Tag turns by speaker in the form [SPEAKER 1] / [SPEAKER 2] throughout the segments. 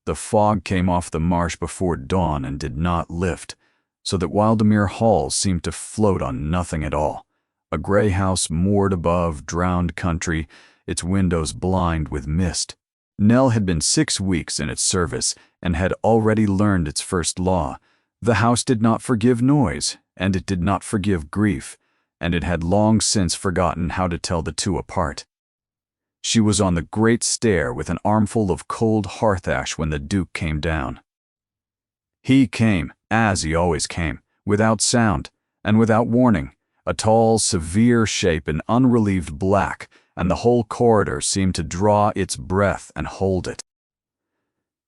[SPEAKER 1] The fog came off the marsh before dawn and did not lift, so that Wildemere Hall seemed to float on nothing at all. A gray house moored above drowned country, its windows blind with mist. Nell had been 6 weeks in its service and had already learned its first law. The house did not forgive noise, and it did not forgive grief, and it had long since forgotten how to tell the two apart. She was on the great stair with an armful of cold hearth ash when the Duke came down. He came, as he always came, without sound and without warning, a tall, severe shape in unrelieved black, and the whole corridor seemed to draw its breath and hold it.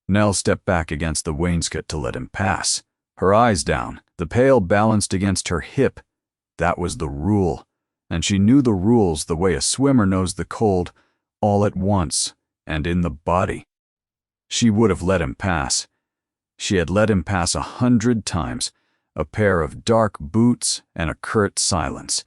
[SPEAKER 1] Nell stepped back against the wainscot to let him pass, her eyes down, the pail balanced against her hip. That was the rule, and she knew the rules the way a swimmer knows the cold, all at once and in the body. She would have let him pass. She had let him pass 100 times, a pair of dark boots and a curt silence.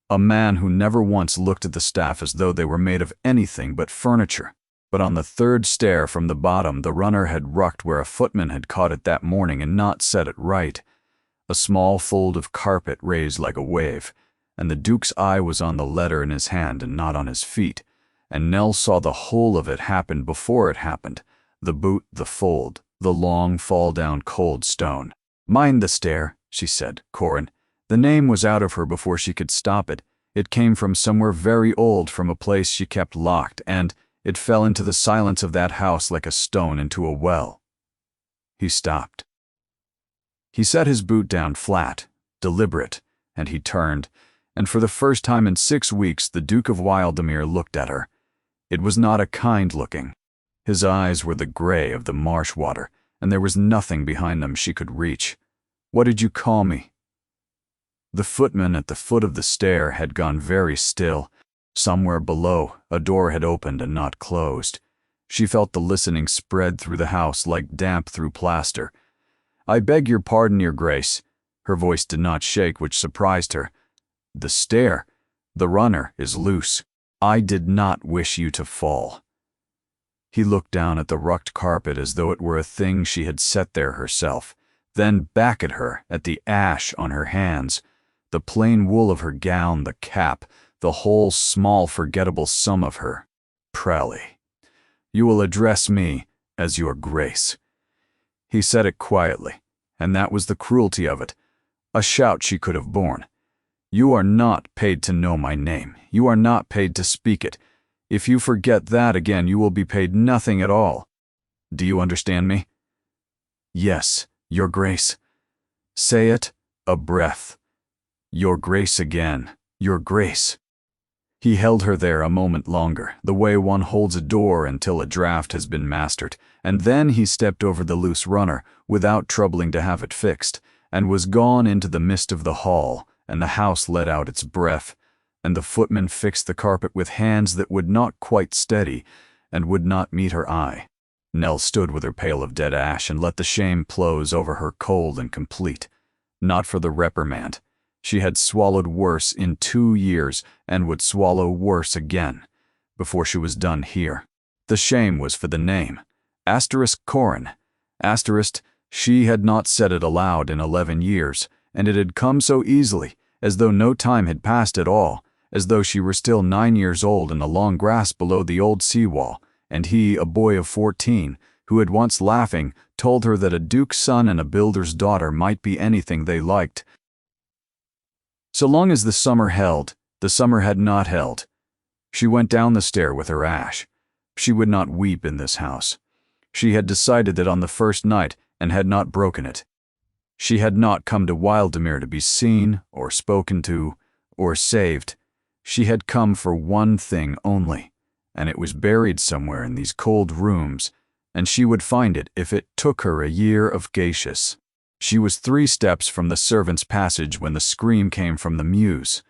[SPEAKER 1] A man who never once looked at the staff as though they were made of anything but furniture. But on the third stair from the bottom, the runner had rucked where a footman had caught it that morning and not set it right. A small fold of carpet raised like a wave, and the Duke's eye was on the letter in his hand and not on his feet, and Nell saw the whole of it happen before it happened, the boot, the fold, the long fall-down cold stone. "Mind the stair," she said, "Corin." The name was out of her before she could stop it. It came from somewhere very old, from a place she kept locked, and it fell into the silence of that house like a stone into a well. He stopped. He set his boot down flat, deliberate, and he turned, and for the first time in 6 weeks the Duke of Wildemere looked at her. It was not a kind looking. His eyes were the gray of the marsh water, and there was nothing behind them she could reach. "What did you call me?" The footman at the foot of the stair had gone very still. Somewhere below, a door had opened and not closed. She felt the listening spread through the house like damp through plaster. "I beg your pardon, Your Grace." Her voice did not shake, which surprised her. "The stair, the runner, is loose. I did not wish you to fall." He looked down at the rucked carpet as though it were a thing she had set there herself, then back at her, at the ash on her hands, the plain wool of her gown, the cap, the whole small forgettable sum of her. "Prally, you will address me as Your Grace." He said it quietly, and that was the cruelty of it. A shout she could have borne. "You are not paid to know my name. You are not paid to speak it. If you forget that again, you will be paid nothing at all. Do you understand me?" "Yes, Your Grace." "Say it, a breath. Your Grace again, Your Grace." He held her there a moment longer, the way one holds a door until a draft has been mastered, and then he stepped over the loose runner, without troubling to have it fixed, and was gone into the mist of the hall, and the house let out its breath, and the footman fixed the carpet with hands that would not quite steady, and would not meet her eye. Nell stood with her pail of dead ash and let the shame close over her cold and complete. Not for the reprimand. She had swallowed worse in 2 years, and would swallow worse again, before she was done here. The shame was for the name. Corin. She had not said it aloud in 11 years, and it had come so easily, as though no time had passed at all, as though she were still 9 years old in the long grass below the old seawall, and he a boy of 14, who had once laughing told her that a duke's son and a builder's daughter might be anything they liked. So long as the summer held, the summer had not held. She went down the stair with her ash. She would not weep in this house. She had decided that on the first night, and had not broken it. She had not come to Wildemere to be seen, or spoken to, or saved. She had come for one thing only, and it was buried somewhere in these cold rooms, and she would find it if it took her a year of Gaseous. She was 3 steps from the servants' passage when the scream came from the mews.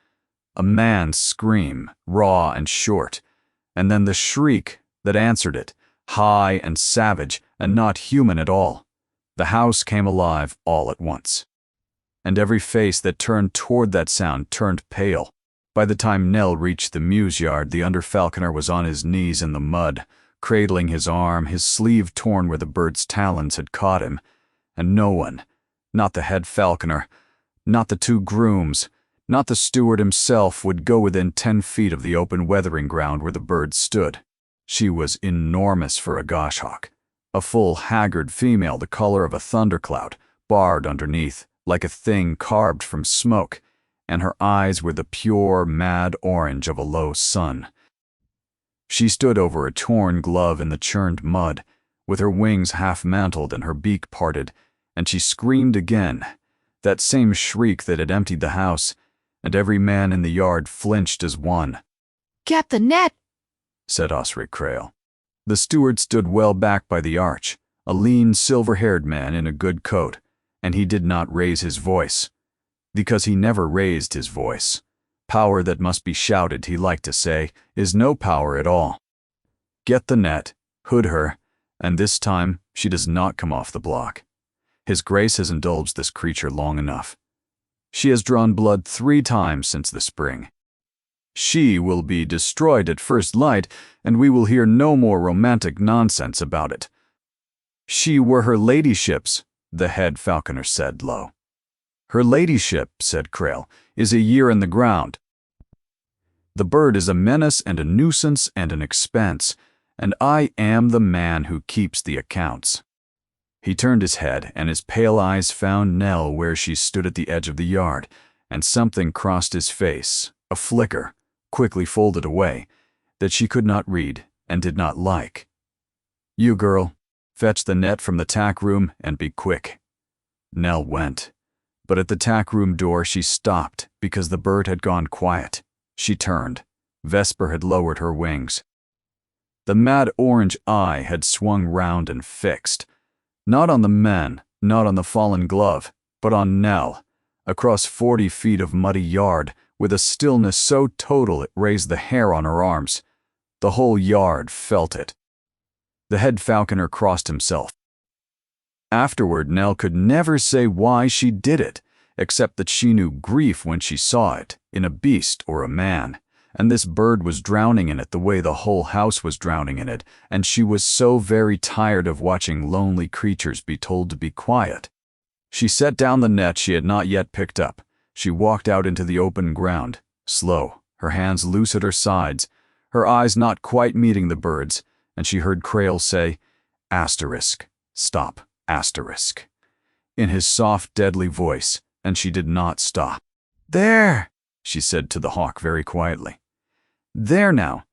[SPEAKER 1] A man's scream, raw and short, and then the shriek that answered it, high and savage and not human at all. The house came alive all at once. And every face that turned toward that sound turned pale. By the time Nell reached the mews yard, the under-falconer was on his knees in the mud, cradling his arm, his sleeve torn where the bird's talons had caught him, and no one, not the head falconer, not the 2 grooms, not the steward himself, would go within 10 feet of the open weathering ground where the bird stood. She was enormous for a goshawk, a full, haggard female the color of a thundercloud, barred underneath, like a thing carved from smoke, and her eyes were the pure, mad orange of a low sun. She stood over a torn glove in the churned mud, with her wings half-mantled and her beak parted, and she screamed again, that same shriek that had emptied the house, and every man in the yard flinched as one.
[SPEAKER 2] "Get the net,"
[SPEAKER 1] said Osric Krail. The steward stood well back by the arch, a lean, silver-haired man in a good coat, and he did not raise his voice, because he never raised his voice. Power that must be shouted, he liked to say, is no power at all. Get the net, hood her, and this time she does not come off the block. His Grace has indulged this creature long enough. She has drawn blood 3 times since the spring. She will be destroyed at first light, and we will hear no more romantic nonsense about it. She were her ladyship's, the head falconer said low. Her ladyship, said Krail, is a year in the ground. The bird is a menace and a nuisance and an expense, and I am the man who keeps the accounts. He turned his head, and his pale eyes found Nell where she stood at the edge of the yard, and something crossed his face, a flicker, quickly folded away, that she could not read and did not like. You, girl, fetch the net from the tack room and be quick. Nell went, but at the tack room door she stopped because the bird had gone quiet. She turned. Vesper had lowered her wings. The mad orange eye had swung round and fixed, not on the men, not on the fallen glove, but on Nell, across 40 feet of muddy yard, with a stillness so total it raised the hair on her arms. The whole yard felt it. The head falconer crossed himself. Afterward, Nell could never say why she did it, except that she knew grief when she saw it, in a beast or a man, and this bird was drowning in it the way the whole house was drowning in it, and she was so very tired of watching lonely creatures be told to be quiet. She set down the net she had not yet picked up. She walked out into the open ground, slow, her hands loose at her sides, her eyes not quite meeting the bird's, and she heard Krail say, "Asterisk, stop, asterisk," in his soft, deadly voice, and she did not stop. "There," she said to the hawk very quietly. "There now.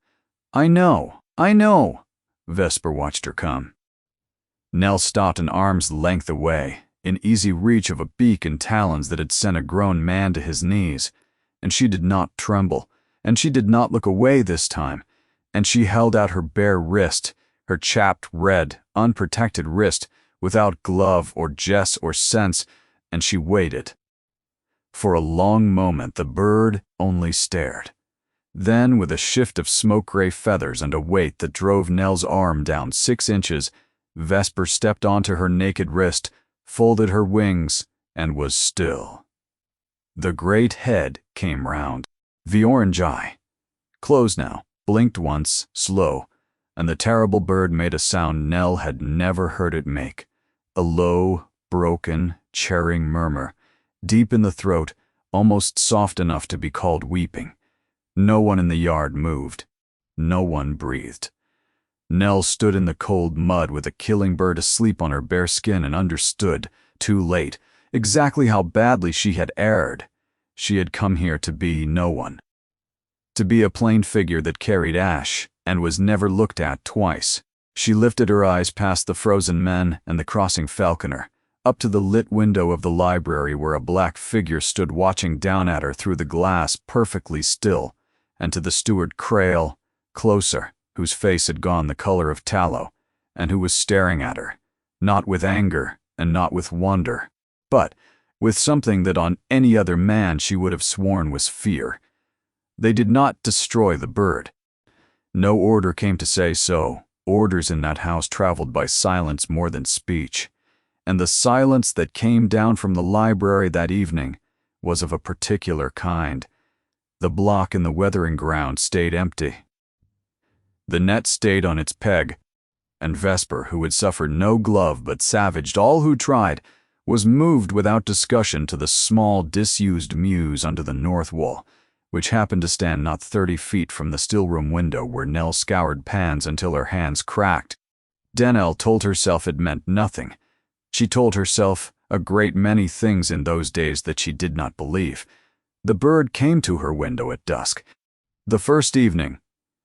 [SPEAKER 1] I know, I know." Vesper watched her come. Nell stopped an arm's length away, in easy reach of a beak and talons that had sent a grown man to his knees, and she did not tremble, and she did not look away this time, and she held out her bare wrist, her chapped, red, unprotected wrist, without glove or jess or sense, and she waited. For a long moment the bird only stared. Then, with a shift of smoke-gray feathers and a weight that drove Nell's arm down 6 inches, Vesper stepped onto her naked wrist, folded her wings, and was still. The great head came round. The orange eye, closed now, blinked once, slow, and the terrible bird made a sound Nell had never heard it make, a low, broken, chirring murmur, deep in the throat, almost soft enough to be called weeping. No one in the yard moved. No one breathed. Nell stood in the cold mud with a killing bird asleep on her bare skin and understood, too late, exactly how badly she had erred. She had come here to be no one. To be a plain figure that carried ash and was never looked at twice. She lifted her eyes past the frozen men and the crossing falconer, up to the lit window of the library where a black figure stood watching down at her through the glass perfectly still, and to the steward Krail, closer, whose face had gone the color of tallow, and who was staring at her, not with anger and not with wonder, but with something that on any other man she would have sworn was fear. They did not destroy the bird. No order came to say so. Orders in that house traveled by silence more than speech, and the silence that came down from the library that evening was of a particular kind. The block in the weathering ground stayed empty. The net stayed on its peg, and Vesper, who had suffered no glove but savaged all who tried, was moved without discussion to the small, disused mews under the north wall, which happened to stand not 30 feet from the stillroom window where Nell scoured pans until her hands cracked. Nell told herself it meant nothing. She told herself a great many things in those days that she did not believe. The bird came to her window at dusk. The first evening,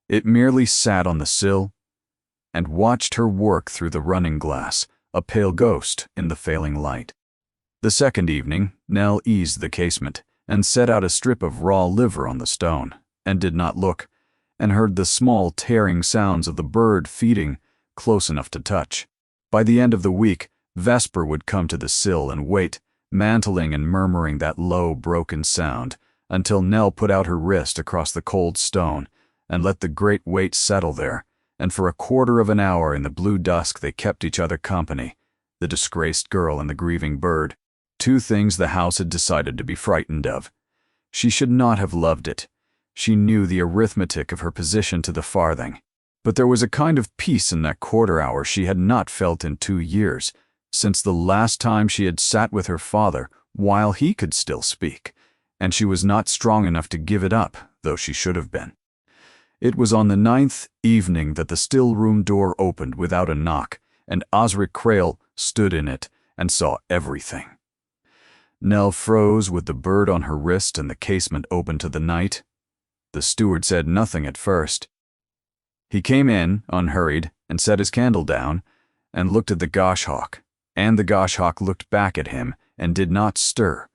[SPEAKER 1] it merely sat on the sill and watched her work through the running glass, a pale ghost in the failing light. The second evening, Nell eased the casement and set out a strip of raw liver on the stone, and did not look, and heard the small tearing sounds of the bird feeding close enough to touch. By the end of the week, Vesper would come to the sill and wait, mantling and murmuring that low, broken sound, until Nell put out her wrist across the cold stone and let the great weight settle there, and for a quarter of an hour in the blue dusk they kept each other company, the disgraced girl and the grieving bird. Two things the house had decided to be frightened of. She should not have loved it. She knew the arithmetic of her position to the farthing. But there was a kind of peace in that quarter hour she had not felt in 2 years, since the last time she had sat with her father while he could still speak, and she was not strong enough to give it up, though she should have been. It was on the 9th evening that the still-room door opened without a knock, and Osric Krail stood in it and saw everything. Nell froze with the bird on her wrist and the casement open to the night. The steward said nothing at first. He came in, unhurried, and set his candle down, and looked at the goshawk, and the goshawk looked back at him and did not stir,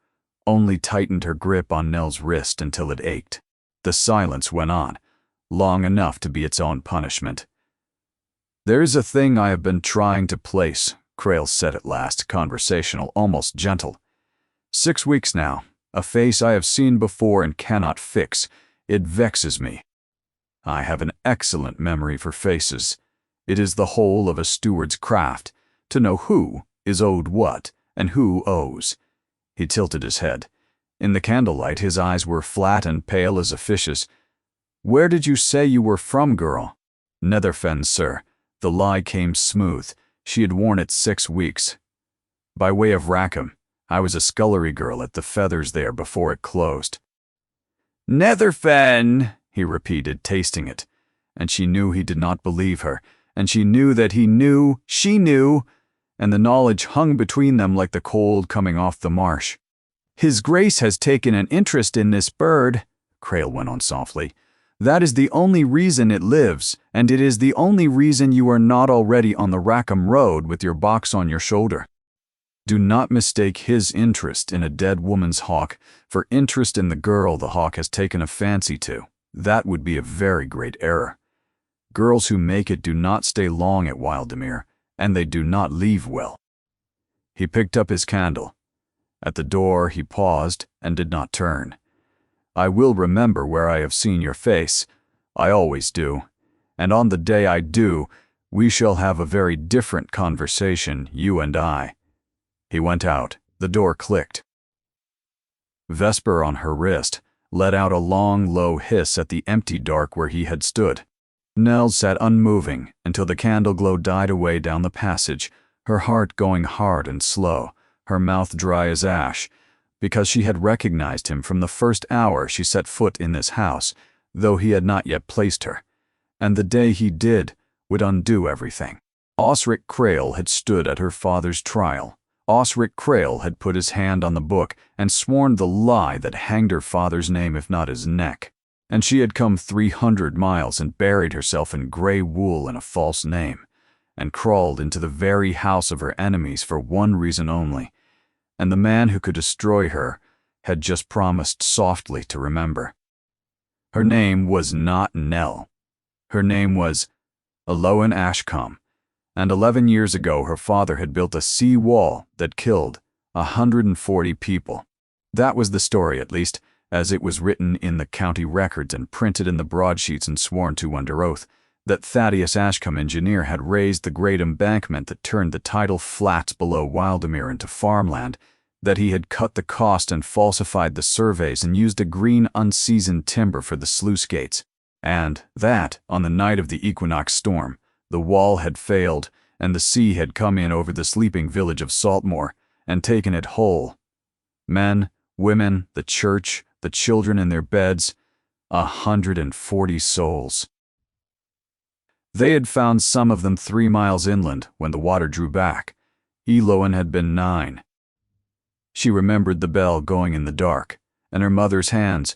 [SPEAKER 1] only tightened her grip on Nell's wrist until it ached. The silence went on, long enough to be its own punishment. "There is a thing I have been trying to place," Krail said at last, conversational, almost gentle. "6 weeks now, a face I have seen before and cannot fix. It vexes me. I have an excellent memory for faces. It is the whole of a steward's craft, to know who is owed what and who owes." He tilted his head. In the candlelight his eyes were flat and pale as a fish's. "Where did you say you were from, girl?" "Netherfen, sir." The lie came smooth. She had worn it 6 weeks. "By way of Rackham. I was a scullery girl at the Feathers there before it closed." "Netherfen," he repeated, tasting it. And she knew he did not believe her, and she knew that he knew she knew, and the knowledge hung between them like the cold coming off the marsh. "His Grace has taken an interest in this bird," Krail went on softly. "That is the only reason it lives, and it is the only reason you are not already on the Rackham Road with your box on your shoulder. Do not mistake his interest in a dead woman's hawk for interest in the girl the hawk has taken a fancy to. That would be a very great error. Girls who make it do not stay long at Wildemere, and they do not leave well." He picked up his candle. At the door he paused and did not turn. "I will remember where I have seen your face. I always do. And on the day I do, we shall have a very different conversation, you and I." He went out. The door clicked. Vesper, on her wrist, let out a long, low hiss at the empty dark where he had stood. Nell sat unmoving until the candle glow died away down the passage, her heart going hard and slow, her mouth dry as ash, because she had recognized him from the first hour she set foot in this house, though he had not yet placed her, and the day he did would undo everything. Osric Krail had stood at her father's trial. Osric Krail had put his hand on the book and sworn the lie that hanged her father's name if not his neck. And she had come 300 miles and buried herself in gray wool and a false name, and crawled into the very house of her enemies for one reason only. And the man who could destroy her had just promised softly to remember. Her name was not Nell. Her name was Aloan Ashcombe. And 11 years ago her father had built a sea wall that killed 140 people. That was the story, at least, as it was written in the county records and printed in the broadsheets and sworn to under oath, that Thaddeus Ashcombe, engineer, had raised the great embankment that turned the tidal flats below Wildemere into farmland, that he had cut the cost and falsified the surveys and used a green unseasoned timber for the sluice gates, and that, on the night of the equinox storm, the wall had failed, and the sea had come in over the sleeping village of Saltmore and taken it whole. Men, women, the church, the children in their beds, 140 souls. They had found some of them 3 miles inland when the water drew back. Eloan had been 9. She remembered the bell going in the dark, and her mother's hands,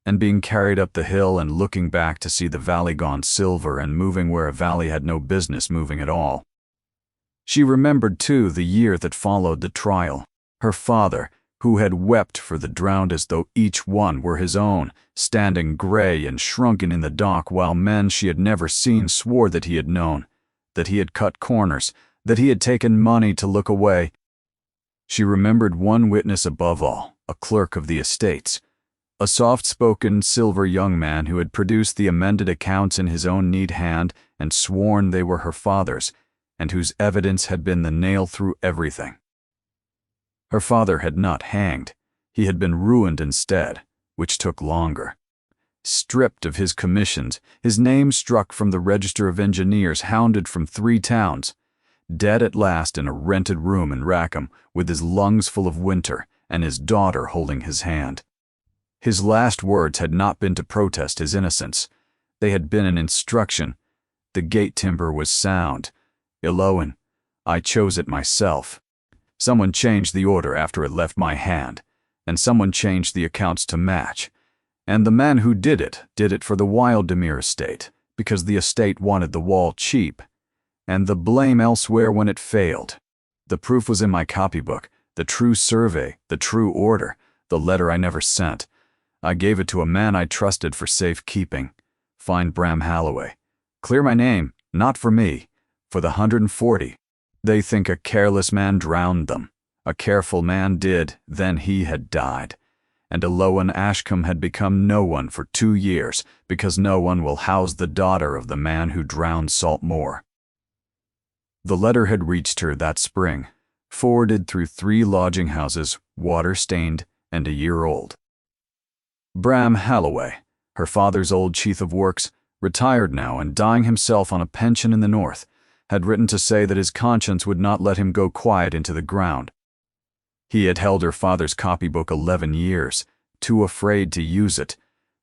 [SPEAKER 1] and being carried up the hill and looking back to see the valley gone silver and moving where a valley had no business moving at all. She remembered, too, the year that followed the trial. Her father, who had wept for the drowned as though each one were his own, standing gray and shrunken in the dock while men she had never seen swore that he had known, that he had cut corners, that he had taken money to look away. She remembered one witness above all, a clerk of the estates, a soft-spoken, silver young man who had produced the amended accounts in his own neat hand and sworn they were her father's, and whose evidence had been the nail through everything. Her father had not hanged. He had been ruined instead, which took longer. Stripped of his commissions, his name struck from the register of engineers, hounded from 3 towns, dead at last in a rented room in Rackham with his lungs full of winter and his daughter holding his hand. His last words had not been to protest his innocence. They had been an instruction. The gate timber was sound. Eloan, I chose it myself. Someone changed the order after it left my hand, and someone changed the accounts to match. And the man who did it for the Wildemere estate, because the estate wanted the wall cheap, and the blame elsewhere when it failed. The proof was in my copybook, the true survey, the true order, the letter I never sent. I gave it to a man I trusted for safekeeping. Find Bram Halloway. Clear my name, not for me, for the 140. They think a careless man drowned them. A careful man did, then he had died. And Eloan Ashcombe had become no one for 2 years, because no one will house the daughter of the man who drowned Saltmore. The letter had reached her that spring, forwarded through 3 lodging houses, water-stained and a year old. Bram Halloway, her father's old chief of works, retired now and dying himself on a pension in the north, had written to say that his conscience would not let him go quiet into the ground. He had held her father's copybook 11 years, too afraid to use it,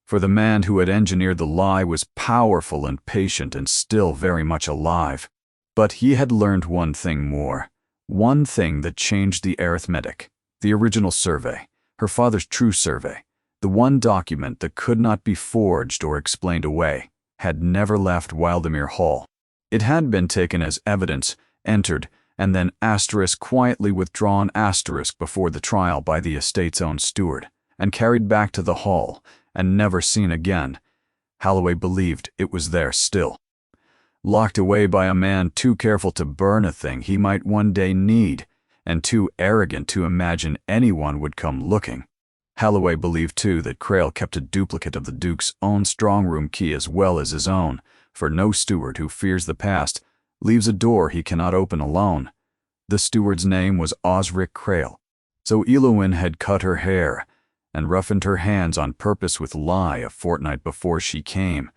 [SPEAKER 1] for the man who had engineered the lie was powerful and patient and still very much alive. But he had learned one thing more, one thing that changed the arithmetic, the original survey, her father's true survey, the one document that could not be forged or explained away, had never left Wildemere Hall. It had been taken as evidence, entered, and then *quietly withdrawn * before the trial by the estate's own steward, and carried back to the hall, and never seen again. Halloway believed it was there still. Locked away by a man too careful to burn a thing he might one day need, and too arrogant to imagine anyone would come looking. Halloway believed, too, that Crail kept a duplicate of the Duke's own strong-room key as well as his own, for no steward who fears the past leaves a door he cannot open alone. The steward's name was Osric Crail. So Eloan had cut her hair and roughened her hands on purpose with lye a fortnight before she came,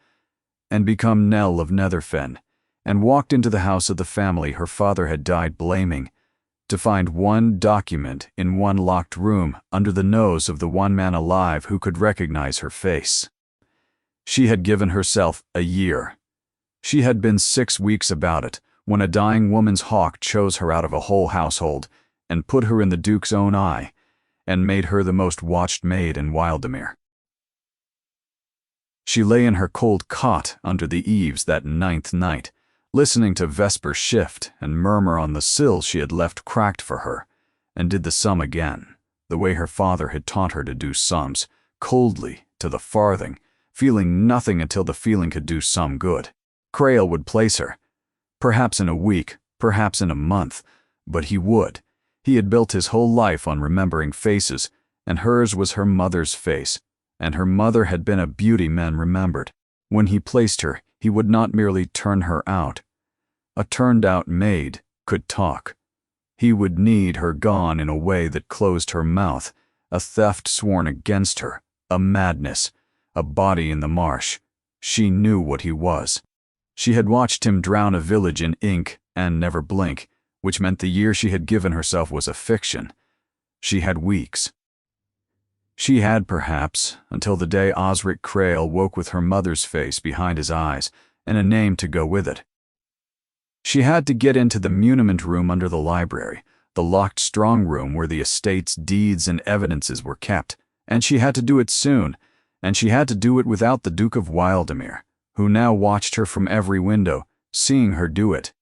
[SPEAKER 1] and become Nell of Netherfen, and walked into the house of the family her father had died blaming, to find one document in one locked room under the nose of the one man alive who could recognize her face. She had given herself a year. She had been 6 weeks about it, when a dying woman's hawk chose her out of a whole household, and put her in the Duke's own eye, and made her the most watched maid in Wildemere. She lay in her cold cot under the eaves that 9th night, listening to Vesper shift and murmur on the sill she had left cracked for her, and did the sum again, the way her father had taught her to do sums, coldly, to the farthing, feeling nothing until the feeling could do some good. Crail would place her, perhaps in a week, perhaps in a month, but he would. He had built his whole life on remembering faces, and hers was her mother's face, and her mother had been a beauty men remembered. When he placed her, he would not merely turn her out. A turned-out maid could talk. He would need her gone in a way that closed her mouth, a theft sworn against her, a madness, a body in the marsh. She knew what he was. She had watched him drown a village in ink and never blink, which meant the year she had given herself was a fiction. She had weeks. She had, perhaps, until the day Osric Crail woke with her mother's face behind his eyes and a name to go with it. She had to get into the muniment room under the library, the locked strong room where the estate's deeds and evidences were kept, and she had to do it soon, and she had to do it without the Duke of Wildemere, who now watched her from every window, seeing her do it.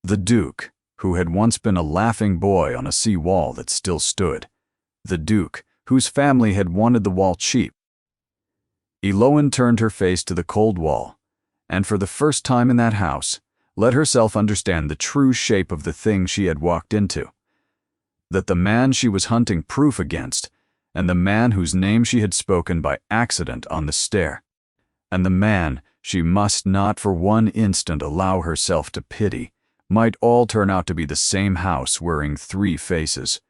[SPEAKER 1] The Duke, who had once been a laughing boy on a sea wall that still stood. The Duke, whose family had wanted the wall cheap. Eloin turned her face to the cold wall, and for the first time in that house, let herself understand the true shape of the thing she had walked into. That the man she was hunting proof against, and the man whose name she had spoken by accident on the stair, and the man she must not for one instant allow herself to pity, might all turn out to be the same house wearing three faces,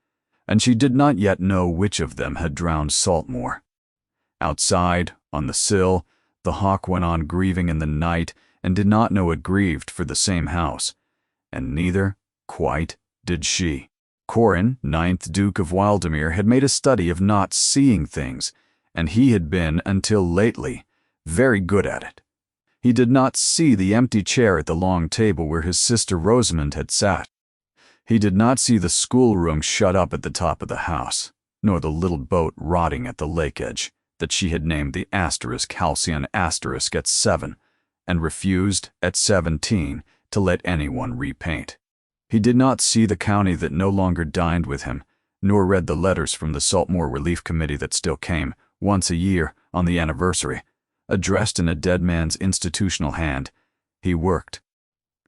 [SPEAKER 1] and she did not yet know which of them had drowned Saltmore. Outside, on the sill, the hawk went on grieving in the night and did not know it grieved for the same house, and neither, quite, did she. Corin, 9th Duke of Wildemere, had made a study of not seeing things, and he had been, until lately, very good at it. He did not see the empty chair at the long table where his sister Rosamond had sat. He did not see the schoolroom shut up at the top of the house, nor the little boat rotting at the lake edge that she had named the Halcyon Asterisk at 7, and refused, at 17, to let anyone repaint. He did not see the county that no longer dined with him, nor read the letters from the Saltmore Relief Committee that still came, once a year, on the anniversary, addressed in a dead man's institutional hand. He worked.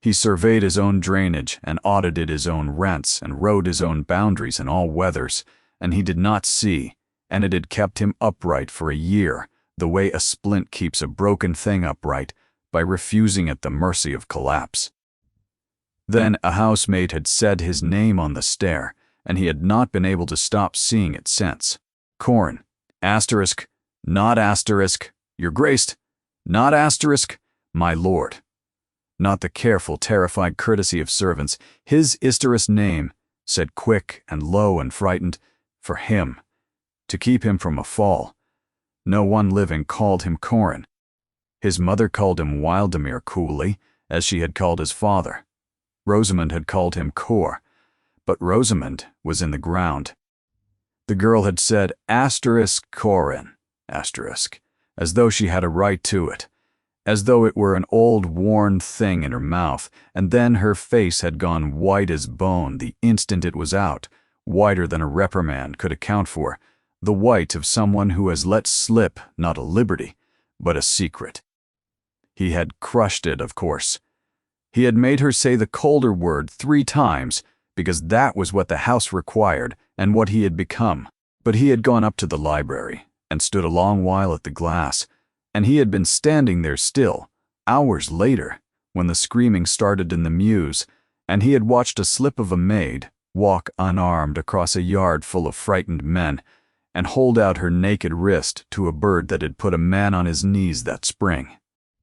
[SPEAKER 1] He surveyed his own drainage and audited his own rents and wrote his own boundaries in all weathers, and he did not see, and it had kept him upright for a year, the way a splint keeps a broken thing upright, by refusing at the mercy of collapse. Then a housemaid had said his name on the stair, and he had not been able to stop seeing it since. Corin, asterisk, not asterisk, your grace, not asterisk, my lord. Not the careful, terrified courtesy of servants. His Isterus name, said quick and low and frightened, for him, to keep him from a fall. No one living called him Corin. His mother called him Wildemere coolly, as she had called his father. Rosamond had called him Cor, but Rosamond was in the ground. The girl had said asterisk Corin, asterisk, as though she had a right to it, as though it were an old worn thing in her mouth, and then her face had gone white as bone the instant it was out, whiter than a reprimand could account for, the white of someone who has let slip not a liberty, but a secret. He had crushed it, of course. He had made her say the colder word 3 times, because that was what the house required and what he had become. But he had gone up to the library and stood a long while at the glass, and he had been standing there still, hours later, when the screaming started in the mews, and he had watched a slip of a maid walk unarmed across a yard full of frightened men and hold out her naked wrist to a bird that had put a man on his knees that spring.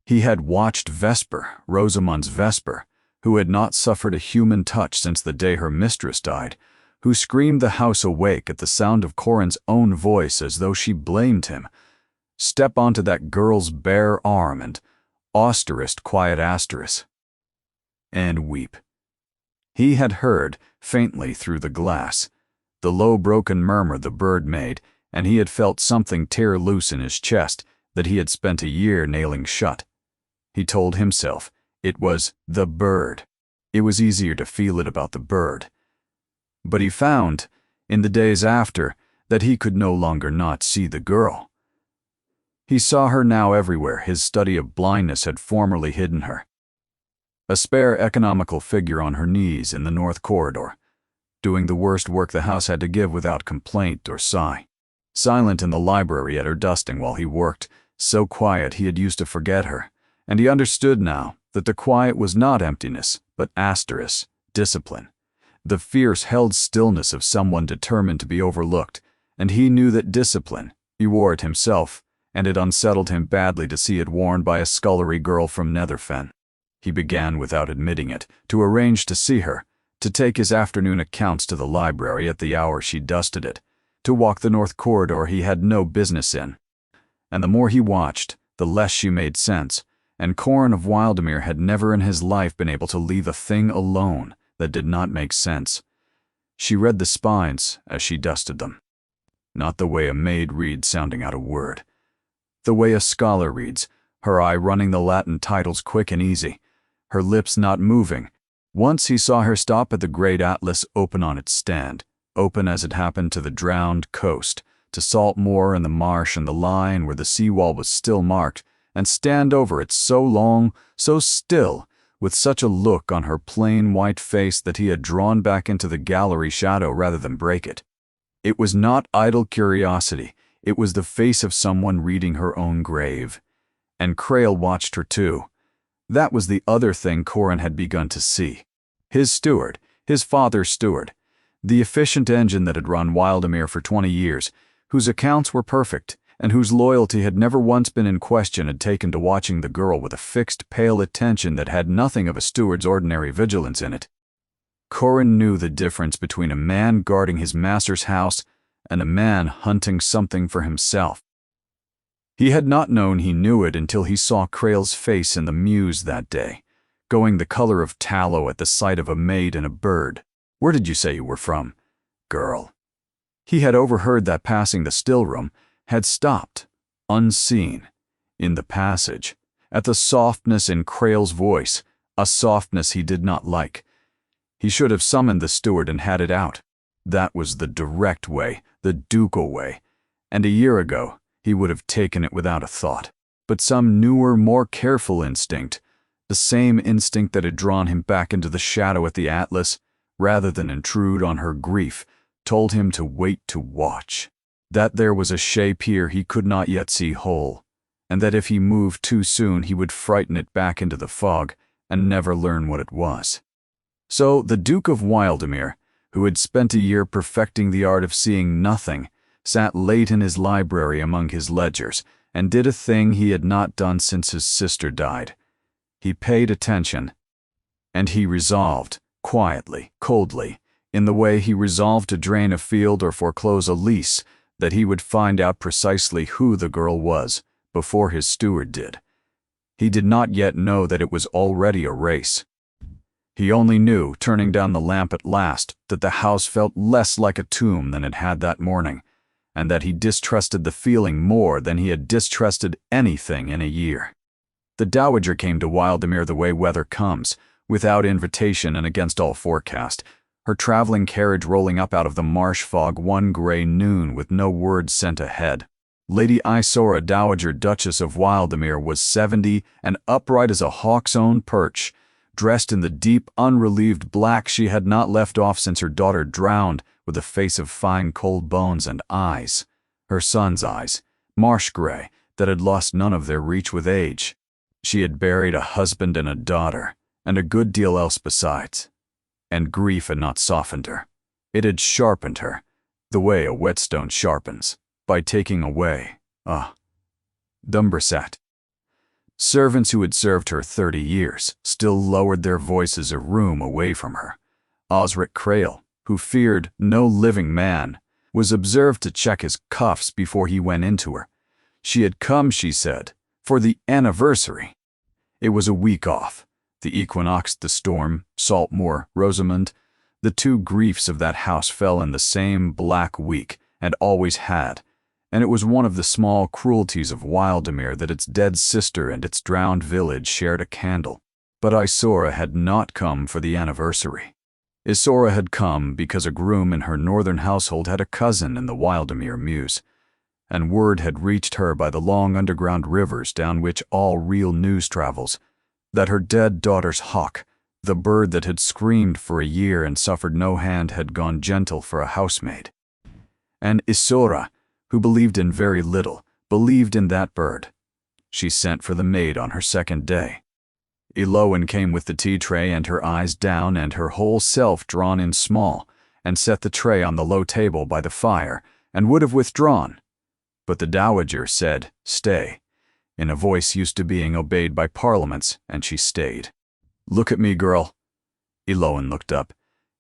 [SPEAKER 1] He had watched Vesper, Rosamond's Vesper, who had not suffered a human touch since the day her mistress died, who screamed the house awake at the sound of Corin's own voice as though she blamed him, step onto that girl's bare arm and austerest quiet asterisk, and weep. He had heard, faintly through the glass, the low broken murmur the bird made, and he had felt something tear loose in his chest that he had spent a year nailing shut. He told himself it was the bird. It was easier to feel it about the bird. But he found, in the days after, that he could no longer not see the girl. He saw her now everywhere his study of blindness had formerly hidden her. A spare economical figure on her knees in the north corridor, doing the worst work the house had to give without complaint or sigh. Silent in the library at her dusting while he worked, so quiet he had used to forget her, and he understood now that the quiet was not emptiness, but asterisk, discipline, the fierce held stillness of someone determined to be overlooked, and he knew that discipline, he wore it himself, and it unsettled him badly to see it worn by a scullery girl from Netherfen. He began, without admitting it, to arrange to see her, to take his afternoon accounts to the library at the hour she dusted it, to walk the north corridor he had no business in. And the more he watched, the less she made sense, and Corin of Wildemere had never in his life been able to leave a thing alone that did not make sense. She read the spines as she dusted them. Not the way a maid reads sounding out a word. The way a scholar reads, her eye running the Latin titles quick and easy, her lips not moving. Once he saw her stop at the great atlas open on its stand, open as it happened to the drowned coast, to salt moor and the marsh and the line where the seawall was still marked, and stand over it so long, so still, with such a look on her plain white face that he had drawn back into the gallery shadow rather than break it. It was not idle curiosity, it was the face of someone reading her own grave. And Crail watched her too. That was the other thing Corin had begun to see. His steward, his father's steward, the efficient engine that had run Wildemere for 20 years, whose accounts were perfect, and whose loyalty had never once been in question, had taken to watching the girl with a fixed, pale attention that had nothing of a steward's ordinary vigilance in it. Corin knew the difference between a man guarding his master's house and a man hunting something for himself. He had not known he knew it until he saw Crail's face in the mews that day, going the color of tallow at the sight of a maid and a bird. "Where did you say you were from?" "Girl." He had overheard that passing the still-room, had stopped, unseen, in the passage, at the softness in Crail's voice, a softness he did not like. He should have summoned the steward and had it out. That was the direct way, the ducal way, and a year ago, he would have taken it without a thought. But some newer, more careful instinct, the same instinct that had drawn him back into the shadow at the Atlas, rather than intrude on her grief, told him to wait to watch. That there was a shape here he could not yet see whole, and that if he moved too soon he would frighten it back into the fog and never learn what it was. So the Duke of Wildemere, who had spent a year perfecting the art of seeing nothing, sat late in his library among his ledgers, and did a thing he had not done since his sister died. He paid attention, and he resolved, quietly, coldly, in the way he resolved to drain a field or foreclose a lease, that he would find out precisely who the girl was, before his steward did. He did not yet know that it was already a race. He only knew, turning down the lamp at last, that the house felt less like a tomb than it had that morning, and that he distrusted the feeling more than he had distrusted anything in a year. The Dowager came to Wildemere the way weather comes, without invitation and against all forecast, her traveling carriage rolling up out of the marsh fog one gray noon with no word sent ahead. Lady Isora, Dowager Duchess of Wildemere, was 70 and upright as a hawk's own perch, dressed in the deep, unrelieved black she had not left off since her daughter drowned, with a face of fine cold bones and eyes, her son's eyes, marsh gray, that had lost none of their reach with age. She had buried a husband and a daughter, and a good deal else besides. And grief had not softened her. It had sharpened her, the way a whetstone sharpens, by taking away, Dumbersat. Servants who had served her 30 years still lowered their voices a room away from her. Osric Crail, who feared no living man, was observed to check his cuffs before he went into her. She had come, she said, for the anniversary. It was a week off. The equinox, the storm, Saltmoor, Rosamond, the two griefs of that house fell in the same black week, and always had, and it was one of the small cruelties of Wildemere that its dead sister and its drowned village shared a candle. But Isora had not come for the anniversary. Isora had come because a groom in her northern household had a cousin in the Wildemere mews, and word had reached her by the long underground rivers down which all real news travels, that her dead daughter's hawk, the bird that had screamed for a year and suffered no hand, had gone gentle for a housemaid. And Isora, who believed in very little, believed in that bird. She sent for the maid on her second day. Elowen came with the tea tray and her eyes down and her whole self drawn in small, and set the tray on the low table by the fire, and would have withdrawn. But the dowager said, "Stay," in a voice used to being obeyed by parliaments, and she stayed. "Look at me, girl." Eloin looked up.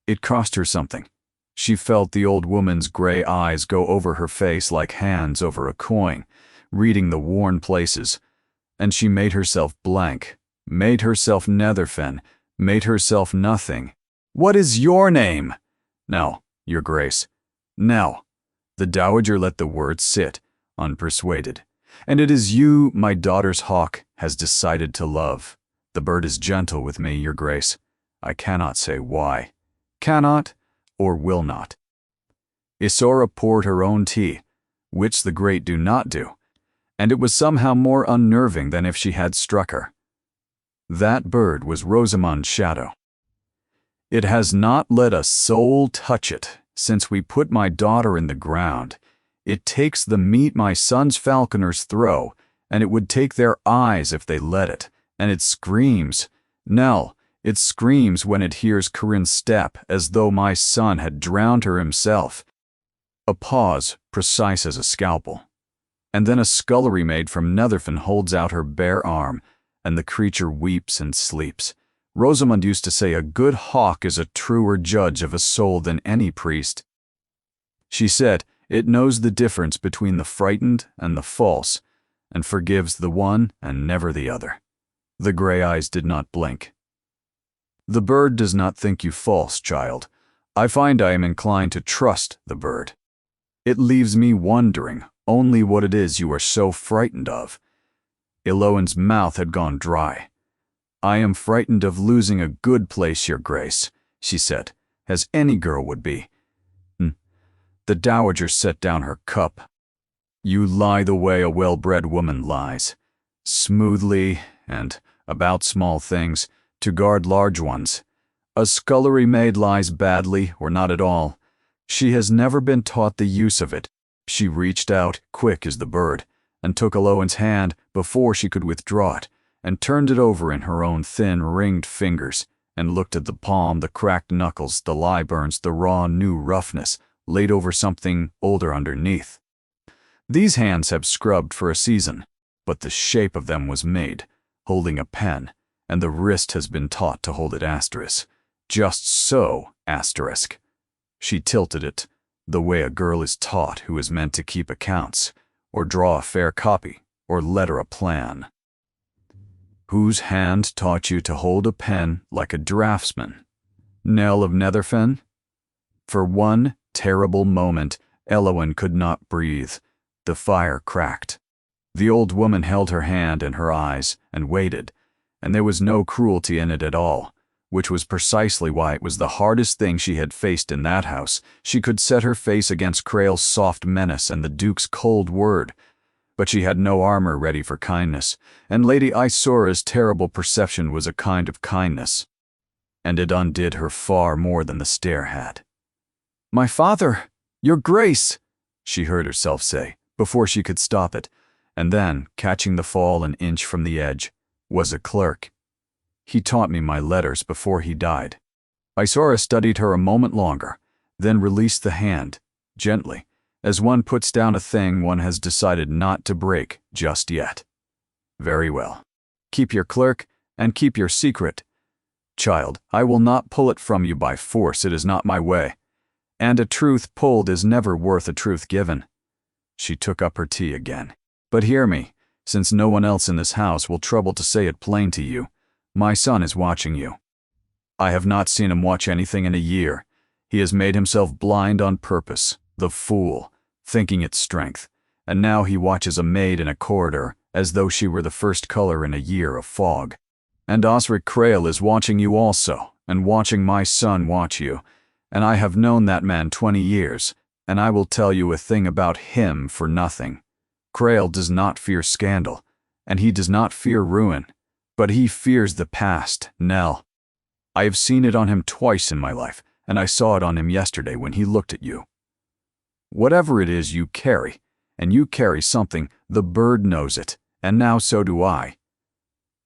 [SPEAKER 1] It cost her something. She felt the old woman's gray eyes go over her face like hands over a coin, reading the worn places, and she made herself blank, made herself Netherfen, made herself nothing. "What is your name?" "No, your grace." "No." The dowager let the words sit, unpersuaded. "And it is you my daughter's hawk has decided to love. The bird is gentle with me, your grace. I cannot say why. Cannot or will not." Isora poured her own tea, which the great do not do, and it was somehow more unnerving than if she had struck her. That bird was Rosamond's shadow. "It has not let a soul touch it since we put my daughter in the ground. It takes the meat my son's falconers throw, and it would take their eyes if they let it, and it screams. Nell, it screams when it hears Corinne's step, as though my son had drowned her himself." A pause, precise as a scalpel. And then a scullery maid from Netherfen holds out her bare arm, and the creature weeps and sleeps. Rosamond used to say a good hawk is a truer judge of a soul than any priest. She said, it knows the difference between the frightened and the false, and forgives the one and never the other. The gray eyes did not blink. "The bird does not think you false, child. I find I am inclined to trust the bird. It leaves me wondering only what it is you are so frightened of." Eloin's mouth had gone dry. "I am frightened of losing a good place, your grace," she said, as any girl would be. The dowager set down her cup. "You lie the way a well-bred woman lies, smoothly and about small things, to guard large ones. A scullery maid lies badly or not at all. She has never been taught the use of it." She reached out, quick as the bird, and took Eloin's hand before she could withdraw it, and turned it over in her own thin, ringed fingers, and looked at the palm, the cracked knuckles, the lie-burns, the raw, new roughness, laid over something older underneath. "These hands have scrubbed for a season, but the shape of them was made, holding a pen, and the wrist has been taught to hold it asterisk. Just so, asterisk." She tilted it, the way a girl is taught who is meant to keep accounts, or draw a fair copy, or letter a plan. "Whose hand taught you to hold a pen like a draftsman? Nell of Netherfen?" For one terrible moment, Eloin could not breathe. The fire cracked. The old woman held her hand in her eyes and waited, and there was no cruelty in it at all, which was precisely why it was the hardest thing she had faced in that house. She could set her face against Crail's soft menace and the Duke's cold word, but she had no armor ready for kindness, and Lady Isora's terrible perception was a kind of kindness, and it undid her far more than the stare had. "My father, your grace," she heard herself say, before she could stop it, and then, catching the fall an inch from the edge, was a clerk. "He taught me my letters before he died." Isora studied her a moment longer, then released the hand, gently, as one puts down a thing one has decided not to break just yet. "Very well. Keep your clerk, and keep your secret. Child, I will not pull it from you by force, it is not my way. And a truth pulled is never worth a truth given." She took up her tea again. "But hear me, since no one else in this house will trouble to say it plain to you. My son is watching you. I have not seen him watch anything in a year. He has made himself blind on purpose, the fool, thinking it strength, and now he watches a maid in a corridor as though she were the first color in a year of fog. And Osric Crail is watching you also, and watching my son watch you, and I have known that man 20 years, and I will tell you a thing about him for nothing. Crail does not fear scandal, and he does not fear ruin, but he fears the past, Nell. I have seen it on him twice in my life, and I saw it on him yesterday when he looked at you. Whatever it is you carry, and you carry something, the bird knows it, and now so do I.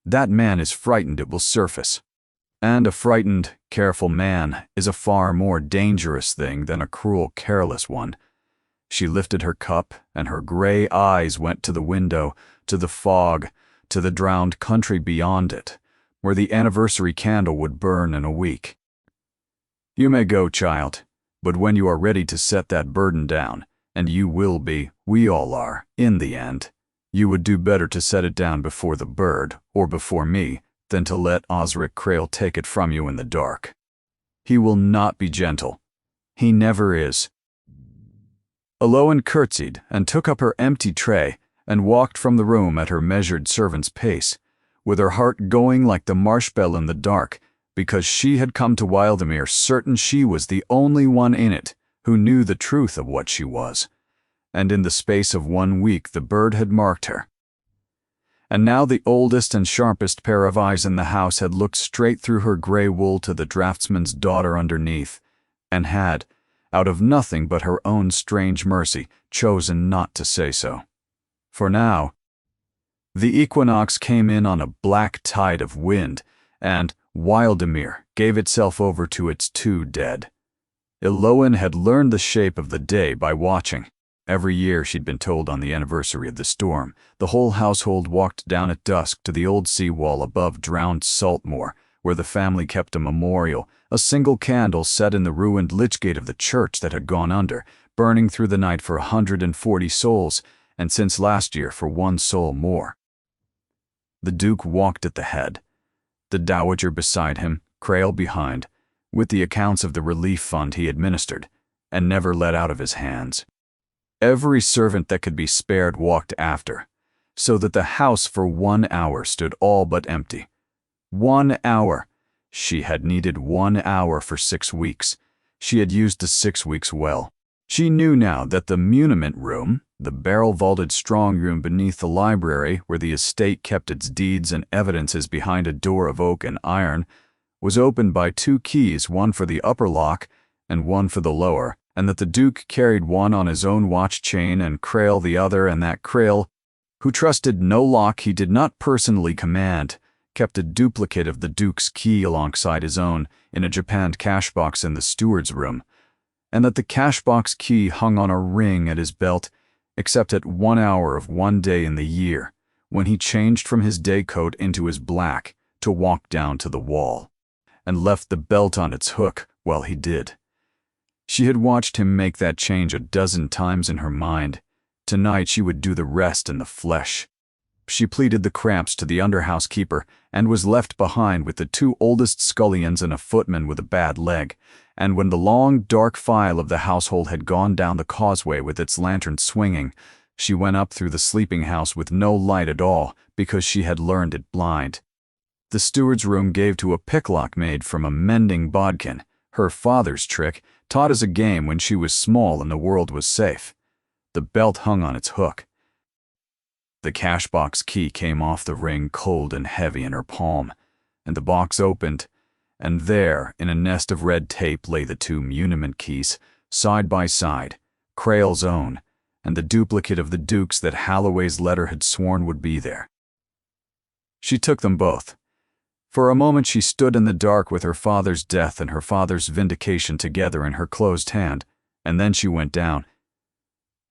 [SPEAKER 1] That man is frightened it will surface. And a frightened, careful man is a far more dangerous thing than a cruel, careless one. She lifted her cup, and her gray eyes went to the window, to the fog, to the drowned country beyond it, where the anniversary candle would burn in a week. You may go, child, but when you are ready to set that burden down, and you will be, we all are, in the end, you would do better to set it down before the bird, or before me, than to let Osric Krail take it from you in the dark. He will not be gentle. He never is. Aloan curtsied and took up her empty tray and walked from the room at her measured servant's pace, with her heart going like the marsh bell in the dark, because she had come to Wildemere certain she was the only one in it who knew the truth of what she was. And in the space of 1 week the bird had marked her. And now the oldest and sharpest pair of eyes in the house had looked straight through her gray wool to the draftsman's daughter underneath, and had, out of nothing but her own strange mercy, chosen not to say so. For now, the equinox came in on a black tide of wind, and Wildemere gave itself over to its two dead. Eloan had learned the shape of the day by watching. Every year, she'd been told on the anniversary of the storm, the whole household walked down at dusk to the old seawall above drowned Saltmoor, where the family kept a memorial, a single candle set in the ruined lychgate of the church that had gone under, burning through the night for 140 souls, and since last year for 1 soul more. The Duke walked at the head, the Dowager beside him, Krail behind, with the accounts of the relief fund he administered, and never let out of his hands. Every servant that could be spared walked after, so that the house for 1 hour stood all but empty. 1 hour! She had needed 1 hour for 6 weeks. She had used the 6 weeks well. She knew now that the muniment room, the barrel-vaulted strong room beneath the library where the estate kept its deeds and evidences behind a door of oak and iron, was opened by 2 keys, one for the upper lock and one for the lower, and that the Duke carried one on his own watch chain and Krail the other, and that Krail, who trusted no lock he did not personally command, kept a duplicate of the Duke's key alongside his own in a japanned cashbox in the steward's room, and that the cashbox key hung on a ring at his belt, except at 1 hour of 1 day in the year, when he changed from his day coat into his black to walk down to the wall, and left the belt on its hook while he did. She had watched him make that change a dozen times in her mind. Tonight she would do the rest in the flesh. She pleaded the cramps to the under-housekeeper and was left behind with the 2 oldest scullions and a footman with a bad leg, and when the long, dark file of the household had gone down the causeway with its lantern swinging, she went up through the sleeping house with no light at all because she had learned it blind. The steward's room gave to a picklock made from a mending bodkin, her father's trick, taught as a game when she was small and the world was safe. The belt hung on its hook. The cashbox key came off the ring cold and heavy in her palm, and the box opened, and there, in a nest of red tape, lay the 2 muniment keys, side by side, Krail's own, and the duplicate of the Duke's that Halloway's letter had sworn would be there. She took them both. For a moment she stood in the dark with her father's death and her father's vindication together in her closed hand, and then she went down.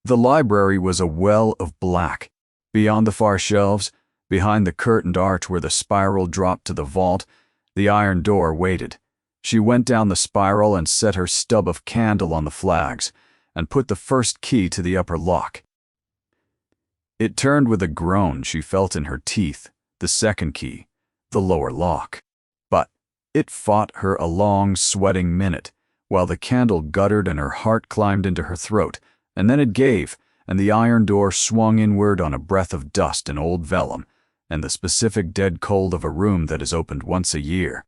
[SPEAKER 1] The library was a well of black. Beyond the far shelves, behind the curtained arch where the spiral dropped to the vault, the iron door waited. She went down the spiral and set her stub of candle on the flags, and put the first key to the upper lock. It turned with a groan she felt in her teeth, the second key, the lower lock. But it fought her a long, sweating minute, while the candle guttered and her heart climbed into her throat, and then it gave, and the iron door swung inward on a breath of dust and old vellum, and the specific dead cold of a room that is opened once a year.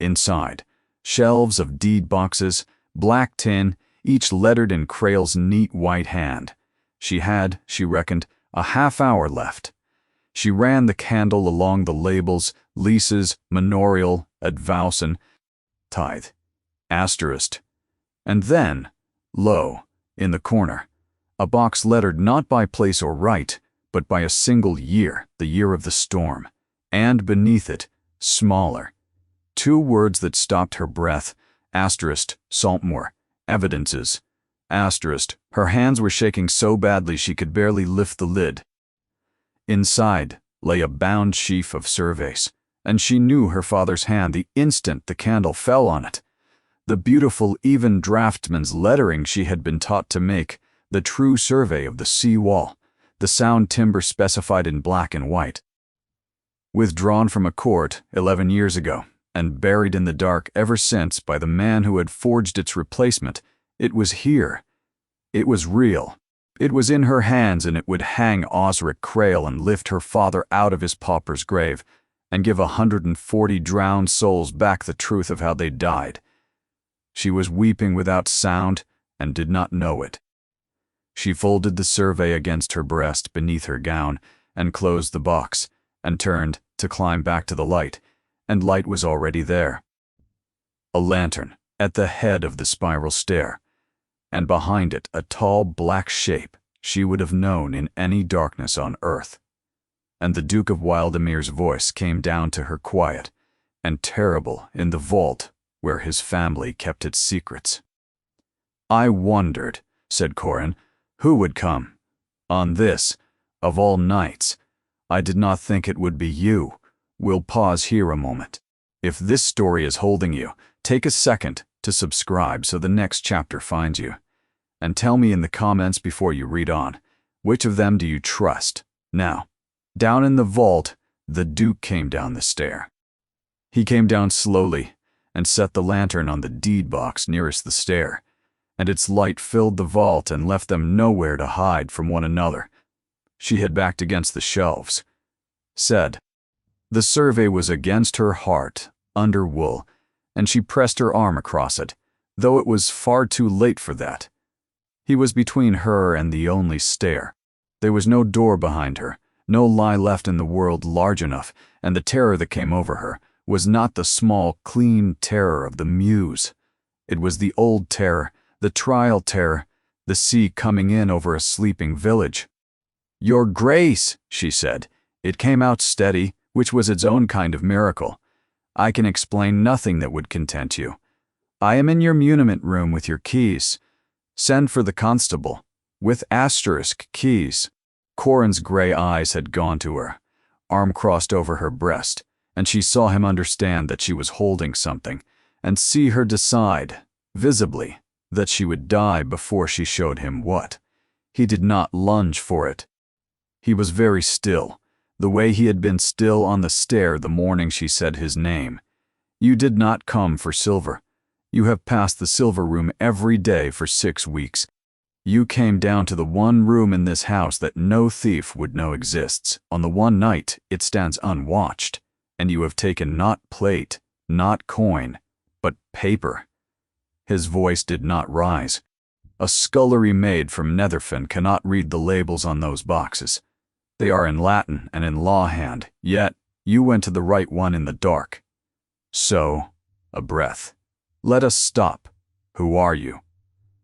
[SPEAKER 1] Inside, shelves of deed boxes, black tin, each lettered in Krail's neat white hand. She had, she reckoned, a half-hour left. She ran the candle along the labels, leases, manorial, advowson, tithe, asterisk, and then, lo, in the corner, a box lettered not by place or right, but by a single year, the year of the storm, and beneath it, smaller, 2 words that stopped her breath, asterisk, Saltmoor, evidences, Her hands were shaking so badly she could barely lift the lid. Inside lay a bound sheaf of surveys, and she knew her father's hand the instant the candle fell on it. The beautiful, even draftsman's lettering she had been taught to make, the true survey of the sea wall, the sound timber specified in black and white. Withdrawn from a court 11 years ago, and buried in the dark ever since by the man who had forged its replacement, it was here. It was real. It was in her hands, and it would hang Osric Crail and lift her father out of his pauper's grave, and give 140 drowned souls back the truth of how they died. She was weeping without sound, and did not know it. She folded the survey against her breast beneath her gown, and closed the box, and turned to climb back to the light, and light was already there. A lantern at the head of the spiral stair, and behind it a tall black shape she would have known in any darkness on earth. And the Duke of Wildamir's voice came down to her quiet and terrible in the vault where his family kept its secrets. "I wondered," said Corin, "who would come. On this, of all nights, I did not think it would be you. We'll pause here a moment. If this story is holding you, take a second to subscribe so the next chapter finds you. And tell me in the comments before you read on, which of them do you trust? Now, down in the vault, the Duke came down the stair. He came down slowly and set the lantern on the deed box nearest the stair, and its light filled the vault and left them nowhere to hide from one another. She had backed against the shelves. Said, the survey was against her heart, under wool, and she pressed her arm across it, though it was far too late for that. He was between her and the only stair. There was no door behind her, no lie left in the world large enough, and the terror that came over her was not the small, clean terror of the muse. It was the old terror, the trial terror, the sea coming in over a sleeping village. "Your Grace," she said. It came out steady, which was its own kind of miracle. "I can explain nothing that would content you. I am in your muniment room with your keys. Send for the constable, with asterisk keys." Corin's gray eyes had gone to her, arm crossed over her breast, and she saw him understand that she was holding something, and see her decide, visibly, that she would die before she showed him what. He did not lunge for it. He was very still, the way he had been still on the stair the morning she said his name. "You did not come for silver. You have passed the silver room every day for 6 weeks. You came down to the one room in this house that no thief would know exists. On the one night it stands unwatched, and you have taken not plate, not coin, but paper." His voice did not rise. A scullery maid from Netherfen cannot read the labels on those boxes. They are in Latin and in law hand, yet you went to the right one in the dark. So, a breath. "Let us stop. Who are you?"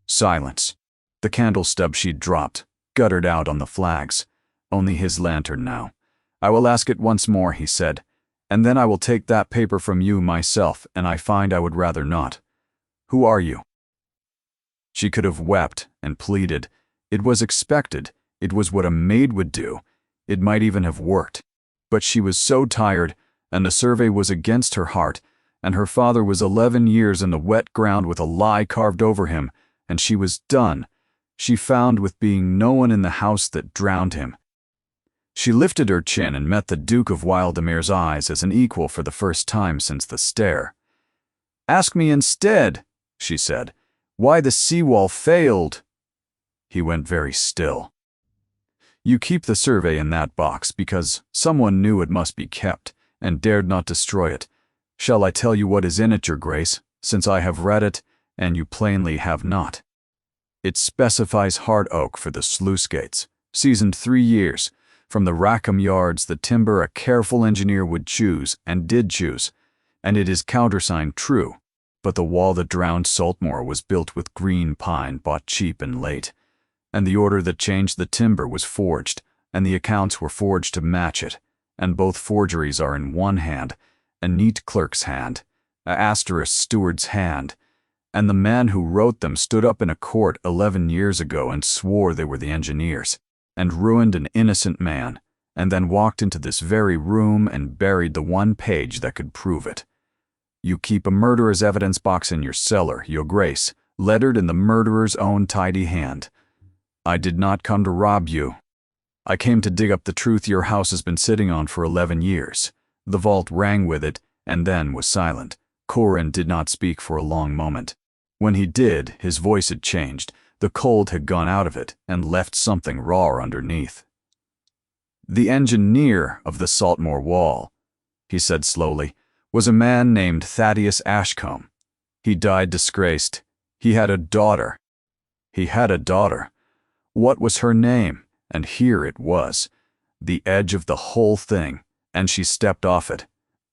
[SPEAKER 1] Silence. The candle stub she'd dropped, guttered out on the flags. Only his lantern now. "I will ask it once more," he said, "and then I will take that paper from you myself, and I find I would rather not. Who are you?" She could have wept and pleaded. It was expected. It was what a maid would do. It might even have worked. But she was so tired, and the survey was against her heart, and her father was 11 years in the wet ground with a lie carved over him, and she was done. She found with being no one in the house that drowned him. She lifted her chin and met the Duke of Wildamir's eyes as an equal for the first time since the stair. "Ask me instead," she said, "why the seawall failed." He went very still. "You keep the survey in that box because someone knew it must be kept, and dared not destroy it. Shall I tell you what is in it, your Grace, since I have read it, and you plainly have not? It specifies hard oak for the sluice gates, seasoned 3 years. From the Rackham yards the timber a careful engineer would choose, and did choose, and it is countersigned true. But the wall that drowned Saltmore was built with green pine bought cheap and late, and the order that changed the timber was forged, and the accounts were forged to match it, and both forgeries are in one hand, a neat clerk's hand, a asterisk steward's hand, And the man who wrote them stood up in a court 11 years ago and swore they were the engineers, and ruined an innocent man, and then walked into this very room and buried the one page that could prove it. You keep a murderer's evidence box in your cellar, Your Grace, lettered in the murderer's own tidy hand. I did not come to rob you. I came to dig up the truth your house has been sitting on for 11 years. The vault rang with it, and then was silent. Corin did not speak for a long moment. When he did, his voice had changed. The cold had gone out of it and left something raw underneath. The engineer of the Saltmore Wall, he said slowly, was a man named Thaddeus Ashcombe. He died disgraced. He had a daughter. What was her name? And here it was, the edge of the whole thing, and she stepped off it.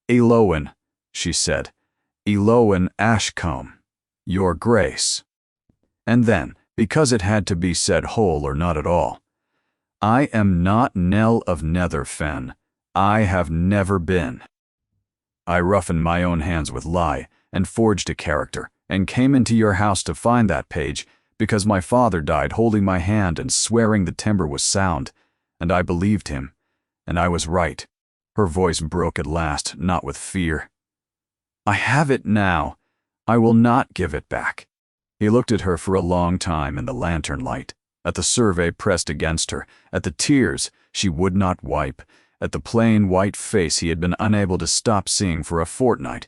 [SPEAKER 1] Elowen, she said. Elowen Ashcombe, Your Grace. And then, because it had to be said whole or not at all, I am not Nell of Netherfen. I have never been. I roughened my own hands with lie, and forged a character, and came into your house to find that page, because my father died holding my hand and swearing the timber was sound, and I believed him, and I was right. Her voice broke at last, not with fear. I have it now. I will not give it back. He looked at her for a long time in the lantern light, at the survey pressed against her, at the tears she would not wipe, at the plain white face he had been unable to stop seeing for a fortnight,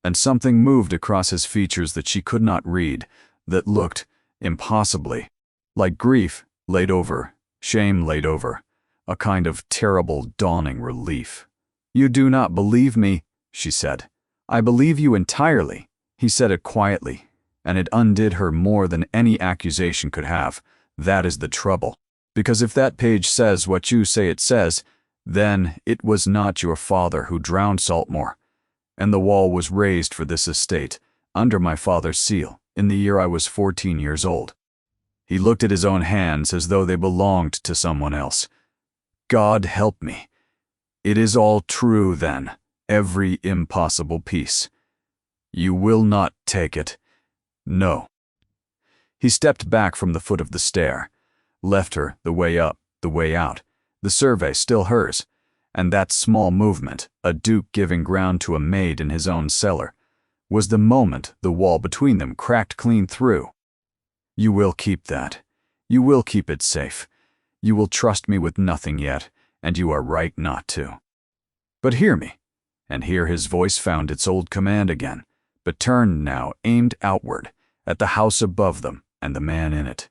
[SPEAKER 1] and something moved across his features that she could not read, that looked, impossibly, like grief laid over, shame laid over, a kind of terrible dawning relief. You do not believe me, she said. I believe you entirely. He said it quietly, and it undid her more than any accusation could have. That is the trouble. Because if that page says what you say it says, then it was not your father who drowned Saltmore, and the wall was raised for this estate, under my father's seal, in the year I was 14 years old. He looked at his own hands as though they belonged to someone else. God help me. It is all true, then, every impossible piece. You will not take it. No. He stepped back from the foot of the stair, left her the way up, the way out, the survey still hers, and that small movement, a duke giving ground to a maid in his own cellar, was the moment the wall between them cracked clean through. You will keep that. You will keep it safe. You will trust me with nothing yet, and you are right not to. But hear me. And here his voice found its old command again, but turned now, aimed outward, at the house above them and the man in it.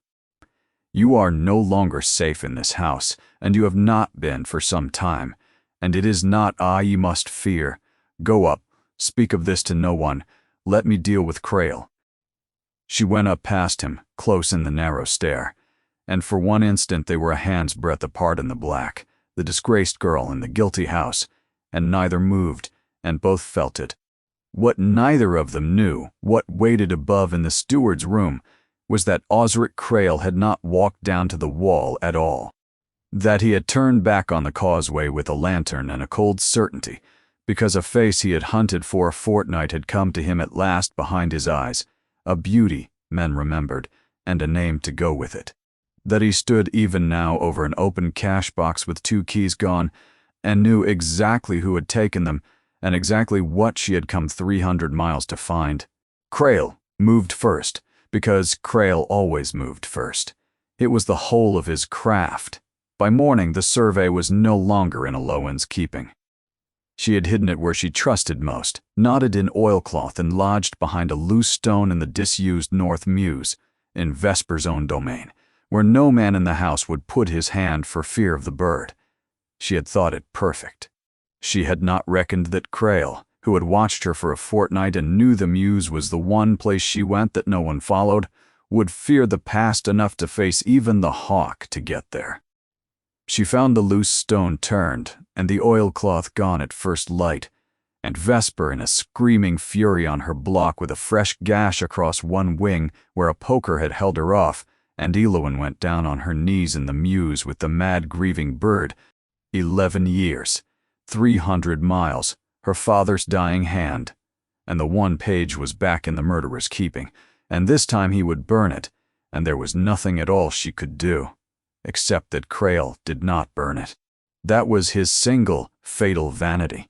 [SPEAKER 1] You are no longer safe in this house, and you have not been for some time, and it is not I you must fear. Go up, speak of this to no one, let me deal with Crail. She went up past him, close in the narrow stair, and for one instant they were a hand's breadth apart in the black, the disgraced girl in the guilty house, and neither moved, and both felt it. What neither of them knew, what waited above in the steward's room, was that Osric Crail had not walked down to the wall at all, that he had turned back on the causeway with a lantern and a cold certainty, because a face he had hunted for a fortnight had come to him at last behind his eyes, a beauty, men remembered, and a name to go with it. That he stood even now over an open cash box with 2 keys gone, and knew exactly who had taken them, and exactly what she had come 300 miles to find. Crail moved first, because Crail always moved first. It was the whole of his craft. By morning the survey was no longer in Elowen's keeping. She had hidden it where she trusted most, knotted in oilcloth and lodged behind a loose stone in the disused North Mews, in Vesper's own domain, where no man in the house would put his hand for fear of the bird. She had thought it perfect. She had not reckoned that Crail, who had watched her for a fortnight and knew the Mews was the one place she went that no one followed, would fear the past enough to face even the hawk to get there. She found the loose stone turned, and the oilcloth gone at first light, and Vesper in a screaming fury on her block with a fresh gash across one wing where a poker had held her off, and Elowen went down on her knees in the Mews with the mad grieving bird. 11 years, 300 miles, her father's dying hand, and the one page was back in the murderer's keeping, and this time he would burn it, and there was nothing at all she could do, except that Crail did not burn it. That was his single, fatal vanity.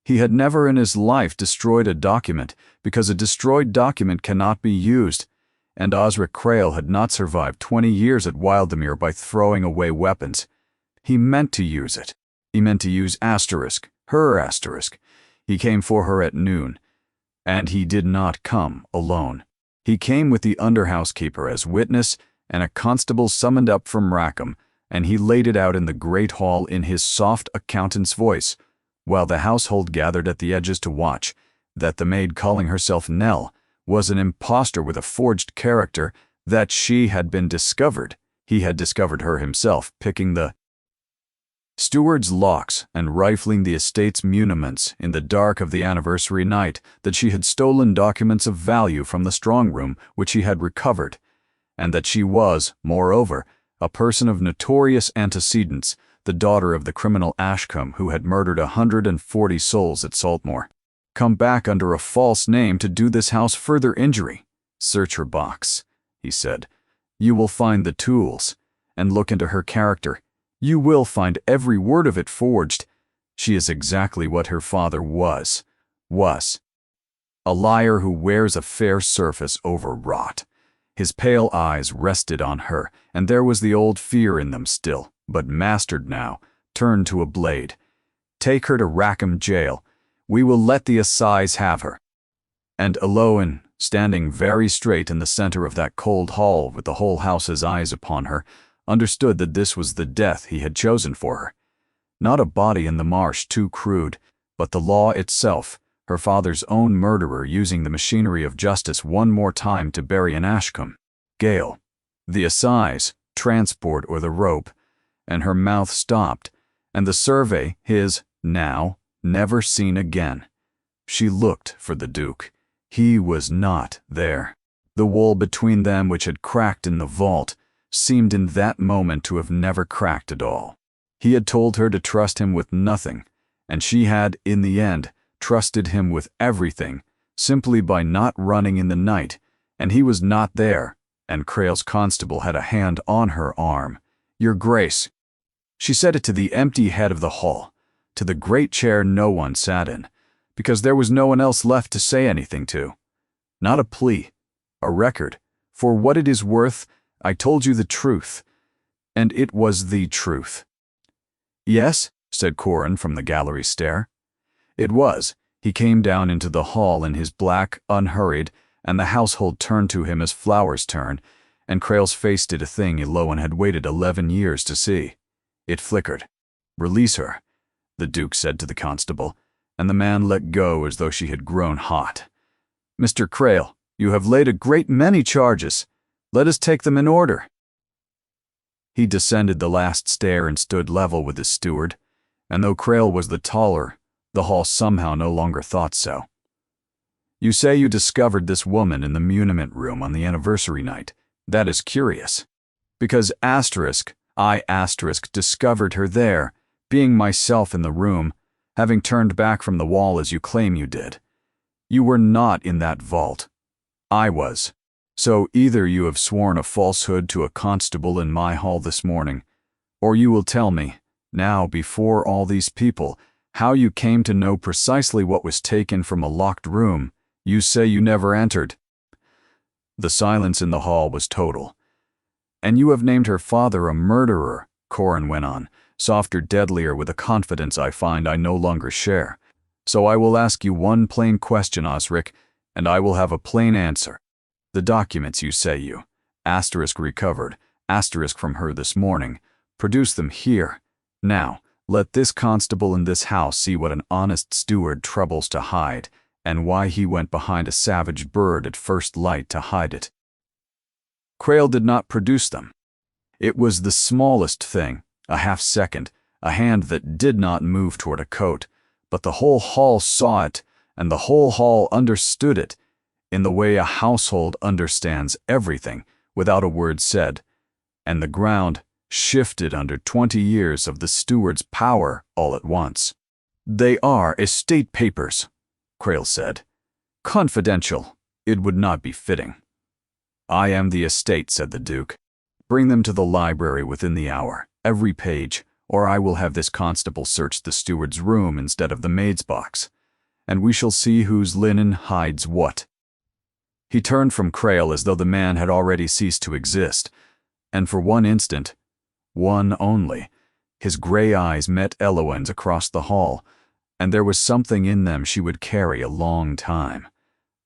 [SPEAKER 1] He had never in his life destroyed a document, because a destroyed document cannot be used, and Osric Crail had not survived 20 years at Wildemere by throwing away weapons. He meant to use it. He meant to use Asterisk, her Asterisk. He came for her at noon, and he did not come alone. He came with the under-housekeeper as witness and a constable summoned up from Rackham, and he laid it out in the great hall in his soft accountant's voice, while the household gathered at the edges to watch, that the maid calling herself Nell was an impostor with a forged character, that she had been discovered. He had discovered her himself, picking the steward's locks and rifling the estate's muniments in the dark of the anniversary night, that she had stolen documents of value from the strong room which he had recovered, and that she was, moreover, a person of notorious antecedents, the daughter of the criminal Ashcombe who had murdered 140 souls at Saltmoor. Come back under a false name to do this house further injury. Search her box, he said. You will find the tools, and look into her character. You will find every word of it forged. She is exactly what her father was. A liar who wears a fair surface overwrought. His pale eyes rested on her, and there was the old fear in them still, but mastered now, turned to a blade. Take her to Rackham jail. We will let the assize have her. And Eloin, standing very straight in the center of that cold hall with the whole house's eyes upon her, understood that this was the death he had chosen for her. Not a body in the marsh too crude, but the law itself, her father's own murderer using the machinery of justice one more time to bury an Ashcombe. Gale. The assize, transport or the rope, and her mouth stopped, and the survey, his, now, never seen again. She looked for the Duke. He was not there. The wall between them which had cracked in the vault seemed in that moment to have never cracked at all. He had told her to trust him with nothing, and she had, in the end, trusted him with everything, simply by not running in the night, and he was not there, and Crail's constable had a hand on her arm. Your Grace. She said it to the empty head of the hall, to the great chair no one sat in, because there was no one else left to say anything to. Not a plea, a record. For what it is worth, I told you the truth, and it was the truth. Yes, said Corin from the gallery stair. It was. He came down into the hall in his black, unhurried, and the household turned to him as flowers turn, and Crail's face did a thing Eloin had waited 11 years to see. It flickered. Release her, the Duke said to the constable, and the man let go as though she had grown hot. Mr. Crail, you have laid a great many charges. Let us take them in order. He descended the last stair and stood level with his steward, and though Crail was the taller, the hall somehow no longer thought so. You say you discovered this woman in the muniment room on the anniversary night. That is curious. Because I discovered her there, being myself in the room, having turned back from the wall as you claim you did. You were not in that vault. I was. So either you have sworn a falsehood to a constable in my hall this morning, or you will tell me, now before all these people, how you came to know precisely what was taken from a locked room. You say you never entered. The silence in the hall was total. And you have named her father a murderer, Corin went on, softer, deadlier, with a confidence I find I no longer share. So I will ask you one plain question, Osric, and I will have a plain answer. The documents you say you, recovered, from her this morning, produce them here. Now, let this constable in this house see what an honest steward troubles to hide, and why he went behind a savage bird at first light to hide it. Crail did not produce them. It was the smallest thing, a half-second, a hand that did not move toward a coat, but the whole hall saw it, and the whole hall understood it, in the way a household understands everything, without a word said, and the ground shifted under 20 years of the steward's power all at once. They are estate papers, Crail said. Confidential. It would not be fitting. I am the estate, said the Duke. Bring them to the library within the hour, every page, or I will have this constable search the steward's room instead of the maid's box, and we shall see whose linen hides what. He turned from Crail as though the man had already ceased to exist, and for one instant, one only, his gray eyes met Eloin's across the hall, and there was something in them she would carry a long time.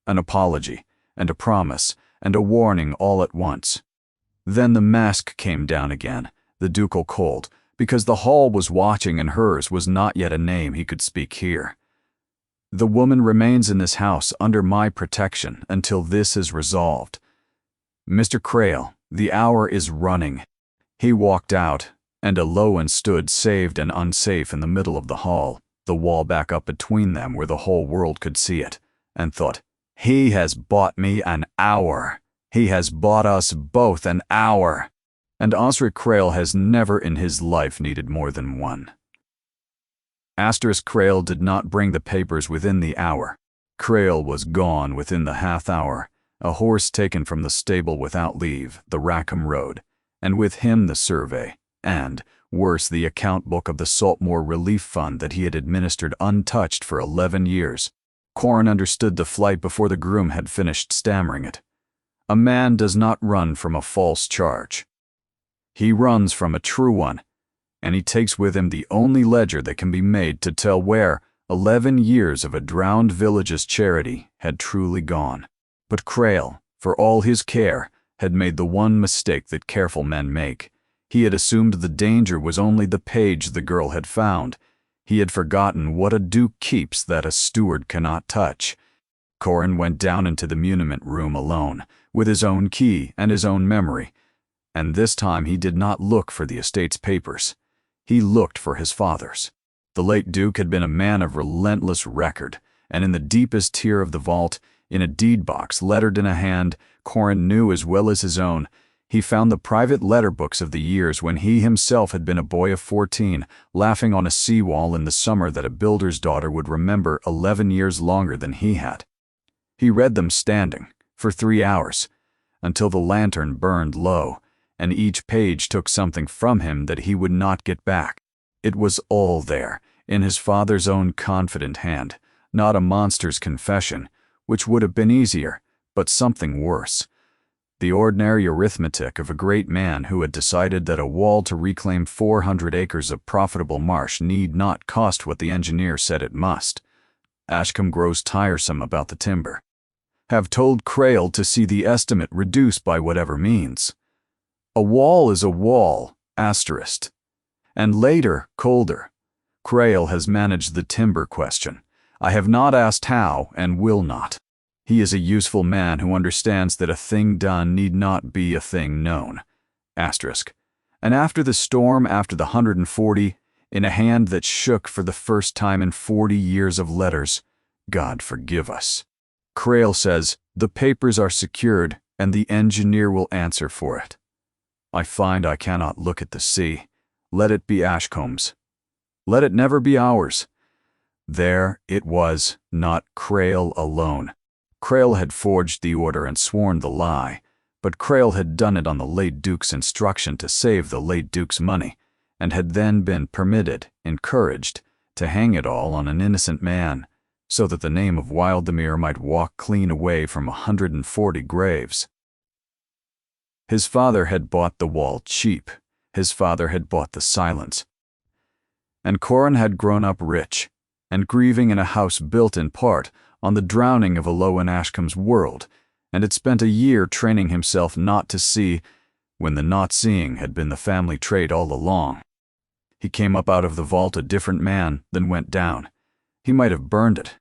[SPEAKER 1] An apology, and a promise, and a warning all at once. Then the mask came down again, the ducal cold, because the hall was watching and hers was not yet a name he could speak here. The woman remains in this house under my protection until this is resolved. Mr. Crail, the hour is running. He walked out, and Eloin stood saved and unsafe in the middle of the hall, the wall back up between them where the whole world could see it, and thought, he has bought me an hour. He has bought us both an hour. And Osric Crail has never in his life needed more than one. Crail did not bring the papers within the hour. Crail was gone within the half-hour, a horse taken from the stable without leave, the Rackham Road, and with him the survey, and, worse, the account book of the Saltmoor Relief Fund that he had administered untouched for 11 years. Corin understood the flight before the groom had finished stammering it. A man does not run from a false charge. He runs from a true one, and he takes with him the only ledger that can be made to tell where 11 years of a drowned village's charity had truly gone. But Crail, for all his care, had made the one mistake that careful men make. He had assumed the danger was only the page the girl had found. He had forgotten what a duke keeps that a steward cannot touch. Corin went down into the muniment room alone, with his own key and his own memory, and this time he did not look for the estate's papers. He looked for his father's. The late Duke had been a man of relentless record, and in the deepest tier of the vault, in a deed box lettered in a hand Corin knew as well as his own, he found the private letter books of the years when he himself had been a boy of 14, laughing on a seawall in the summer that a builder's daughter would remember 11 years longer than he had. He read them standing, for 3 hours, until the lantern burned low, and each page took something from him that he would not get back. It was all there, in his father's own confident hand, not a monster's confession, which would have been easier, but something worse. The ordinary arithmetic of a great man who had decided that a wall to reclaim 400 acres of profitable marsh need not cost what the engineer said it must. Ashcombe grows tiresome about the timber. Have told Crail to see the estimate reduced by whatever means. A wall is a wall, asterisk. And later, colder. Crail has managed the timber question. I have not asked how and will not. He is a useful man who understands that a thing done need not be a thing known. Asterisk. And after the storm, after the 140, in a hand that shook for the first time in 40 years of letters, God forgive us. Crail says, the papers are secured and the engineer will answer for it. I find I cannot look at the sea. Let it be Ashcombe's. Let it never be ours. There it was, not Crail alone. Crail had forged the order and sworn the lie, but Crail had done it on the late Duke's instruction to save the late Duke's money, and had then been permitted, encouraged, to hang it all on an innocent man, so that the name of Wildemere might walk clean away from 140 graves. His father had bought the wall cheap. His father had bought the silence. And Corin had grown up rich, and grieving in a house built in part on the drowning of Eloin Ashcombe's world, and had spent a year training himself not to see, when the not seeing had been the family trait all along. He came up out of the vault a different man than went down. He might have burned it.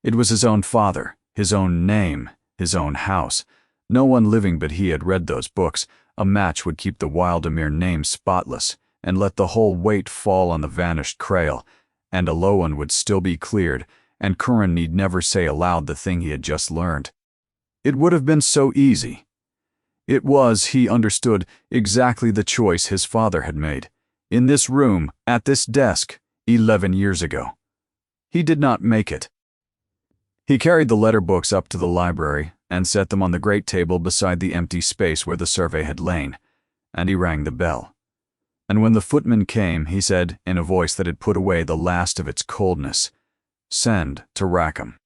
[SPEAKER 1] It was his own father, his own name, his own house. No one living but he had read those books. A match would keep the Wildemere name spotless, and let the whole weight fall on the vanished Crail, and Eloin would still be cleared, and Corin need never say aloud the thing he had just learned. It would have been so easy. It was, he understood, exactly the choice his father had made, in this room, at this desk, 11 years ago. He did not make it. He carried the letter books up to the library and set them on the great table beside the empty space where the survey had lain, and he rang the bell. And when the footman came, he said, in a voice that had put away the last of its coldness, "Send to Rackham.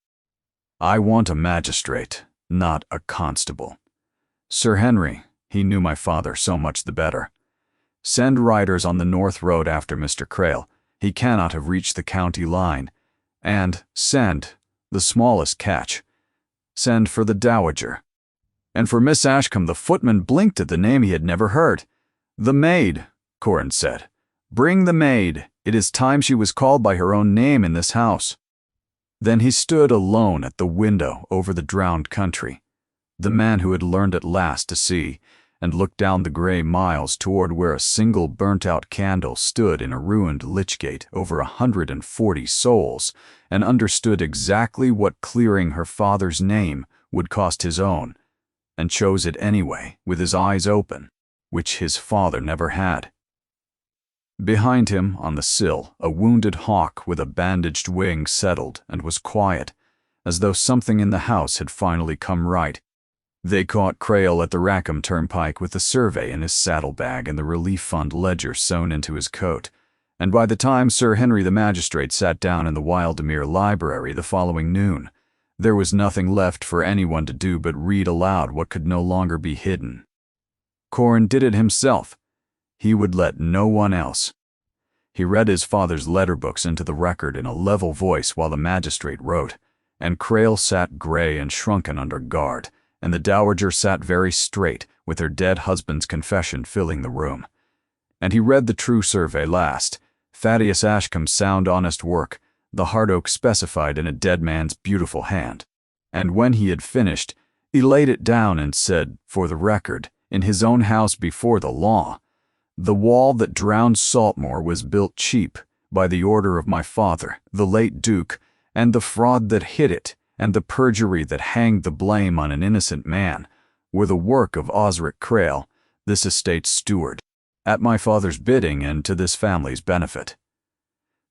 [SPEAKER 1] I want a magistrate, not a constable. Sir Henry," he knew my father so much the better, "send riders on the North Road after Mr. Crail. He cannot have reached the county line. And send, the smallest catch, send for the Dowager." And for Miss Ashcombe, the footman blinked at the name he had never heard. "The maid," Corin said. "Bring the maid. It is time she was called by her own name in this house." Then he stood alone at the window over the drowned country, the man who had learned at last to see, and looked down the gray miles toward where a single burnt-out candle stood in a ruined lychgate over 140 souls, and understood exactly what clearing her father's name would cost his own, and chose it anyway with his eyes open, which his father never had. Behind him, on the sill, a wounded hawk with a bandaged wing settled and was quiet, as though something in the house had finally come right. They caught Crail at the Rackham Turnpike with the survey in his saddlebag and the relief fund ledger sewn into his coat, and by the time Sir Henry the magistrate sat down in the Wildemere Library the following noon, there was nothing left for anyone to do but read aloud what could no longer be hidden. Corin did it himself. He would let no one else. He read his father's letter books into the record in a level voice while the magistrate wrote, and Crail sat gray and shrunken under guard, and the Dowager sat very straight, with her dead husband's confession filling the room. And he read the true survey last, Thaddeus Ashcombe's sound honest work, the hard oak specified in a dead man's beautiful hand. And when he had finished, he laid it down and said, for the record, in his own house before the law, "The wall that drowned Saltmore was built cheap, by the order of my father, the late Duke, and the fraud that hid it, and the perjury that hanged the blame on an innocent man, were the work of Osric Crail, this estate's steward, at my father's bidding and to this family's benefit.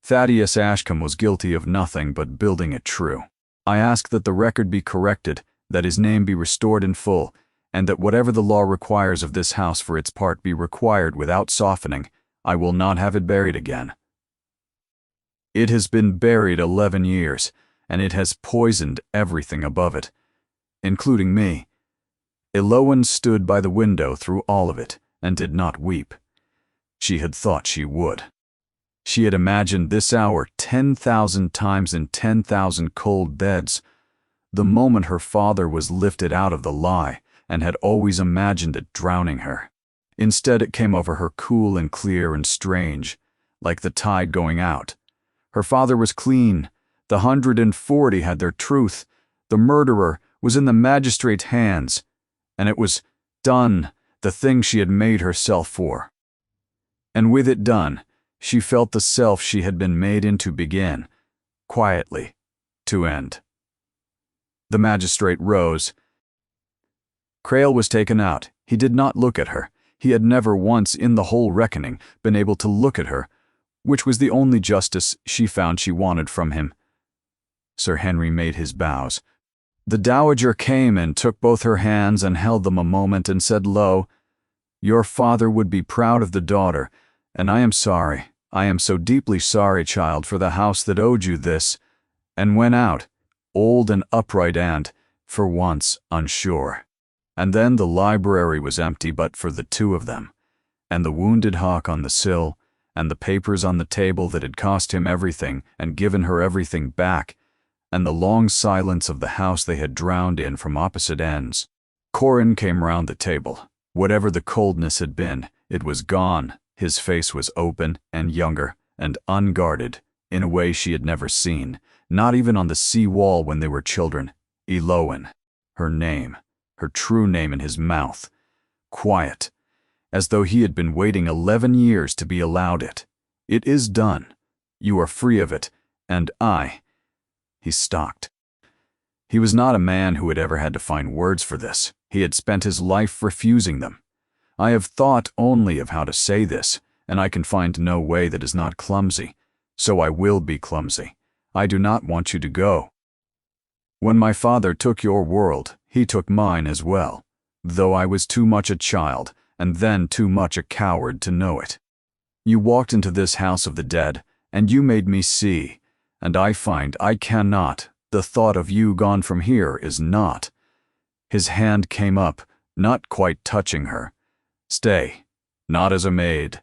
[SPEAKER 1] Thaddeus Ashcombe was guilty of nothing but building it true. I ask that the record be corrected, that his name be restored in full, and that whatever the law requires of this house for its part be required without softening. I will not have it buried again. It has been buried 11 years, and it has poisoned everything above it, including me." Elowen stood by the window through all of it, and did not weep. She had thought she would. She had imagined this hour 10,000 times in 10,000 cold beds, the moment her father was lifted out of the lie, and had always imagined it drowning her. Instead, it came over her cool and clear and strange, like the tide going out. Her father was clean. The 140 had their truth. The murderer was in the magistrate's hands, and it was done, the thing she had made herself for. And with it done, she felt the self she had been made into begin, quietly, to end. The magistrate rose. Crail was taken out. He did not look at her. He had never once in the whole reckoning been able to look at her, which was the only justice she found she wanted from him. Sir Henry made his bows. The Dowager came and took both her hands and held them a moment and said low, "Your father would be proud of the daughter, and I am sorry. I am so deeply sorry, child, for the house that owed you this," and went out, old and upright and, for once, unsure. And then the library was empty but for the two of them, and the wounded hawk on the sill, and the papers on the table that had cost him everything and given her everything back, and the long silence of the house they had drowned in from opposite ends. Corin came round the table. Whatever the coldness had been, it was gone. His face was open and younger and unguarded in a way she had never seen, not even on the sea wall when they were children. Elowen, her name, her true name in his mouth. Quiet, as though he had been waiting 11 years to be allowed it. "It is done. You are free of it, and I—" He stopped. He was not a man who had ever had to find words for this. He had spent his life refusing them. I have thought only of how to say this, and I can find no way that is not clumsy. So I will be clumsy. I do not want you to go. When my father took your world, he took mine as well, though I was too much a child, and then too much a coward to know it. You walked into this house of the dead, and you made me see, and I find I cannot. The thought of you gone from here is not. His hand came up, not quite touching her. Stay, not as a maid,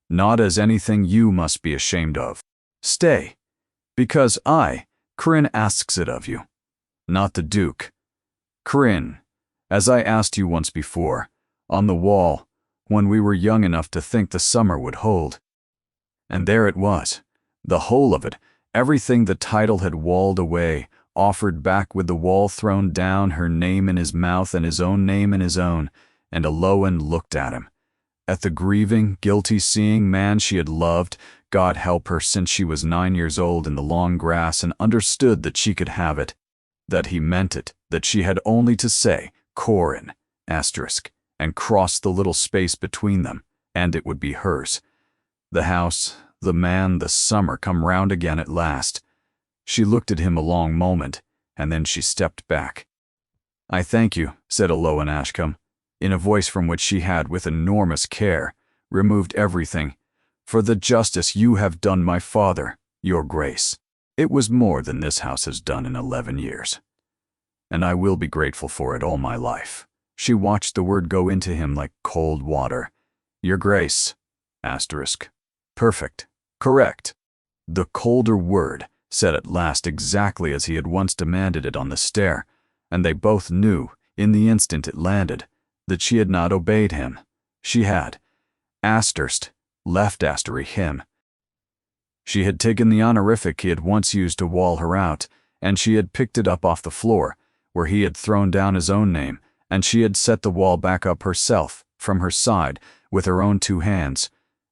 [SPEAKER 1] not as anything you must be ashamed of. Stay, because Corinne asks it of you, not the Duke. Corinne, as I asked you once before, on the wall, when we were young enough to think the summer would hold. And there it was, the whole of it, everything the title had walled away, offered back with the wall thrown down, her name in his mouth and his own name in his own, and Eloan looked at him. At the grieving, guilty-seeing man she had loved, God help her, since she was 9 years old, in the long grass, and understood that she could have it, that he meant it, that she had only to say, Corinne, asterisk, and cross the little space between them, and it would be hers. The house, the man, the summer come round again at last. She looked at him a long moment, and then she stepped back. I thank you, said Eloan Ashcombe, in a voice from which she had, with enormous care, removed everything, for the justice you have done my father, your grace. It was more than this house has done in 11 years. And I will be grateful for it all my life. She watched the word go into him like cold water. Your grace, asterisk. Perfect. Correct. The colder word, said at last exactly as he had once demanded it on the stair, and they both knew, in the instant it landed, that she had not obeyed him. She had, left him. She had taken the honorific he had once used to wall her out, and she had picked it up off the floor, where he had thrown down his own name, and she had set the wall back up herself, from her side, with her own 2 hands,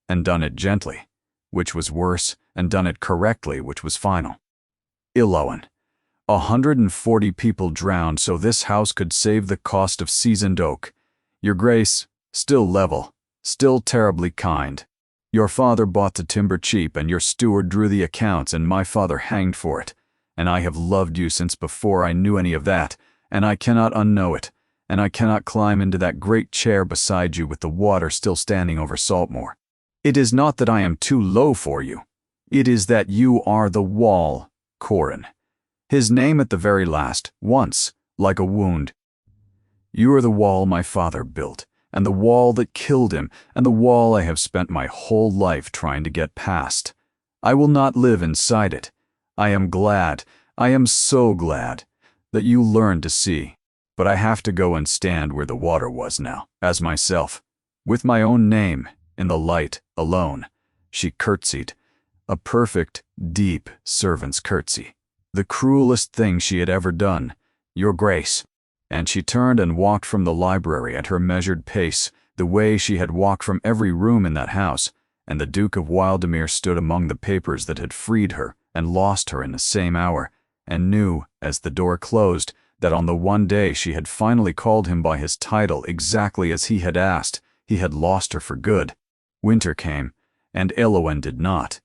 [SPEAKER 1] and done it gently, which was worse, and done it correctly, which was final. Eloan, 140 people drowned so this house could save the cost of seasoned oak. Your grace, still level, still terribly kind. Your father bought the timber cheap, and your steward drew the accounts, and my father hanged for it. And I have loved you since before I knew any of that, and I cannot unknow it, and I cannot climb into that great chair beside you with the water still standing over Saltmoor. It is not that I am too low for you. It is that you are the wall, Corinne. His name at the very last, once, like a wound. You are the wall my father built, and the wall that killed him, and the wall I have spent my whole life trying to get past. I will not live inside it. I am glad, I am so glad, that you learned to see. But I have to go and stand where the water was now, as myself, with my own name, in the light, alone. She curtsied, a perfect, deep servant's curtsy, the cruelest thing she had ever done, your grace. And she turned and walked from the library at her measured pace, the way she had walked from every room in that house, and the Duke of Wildemere stood among the papers that had freed her and lost her in the same hour, and knew, as the door closed, that on the one day she had finally called him by his title exactly as he had asked, he had lost her for good. Winter came, and Eloan did not.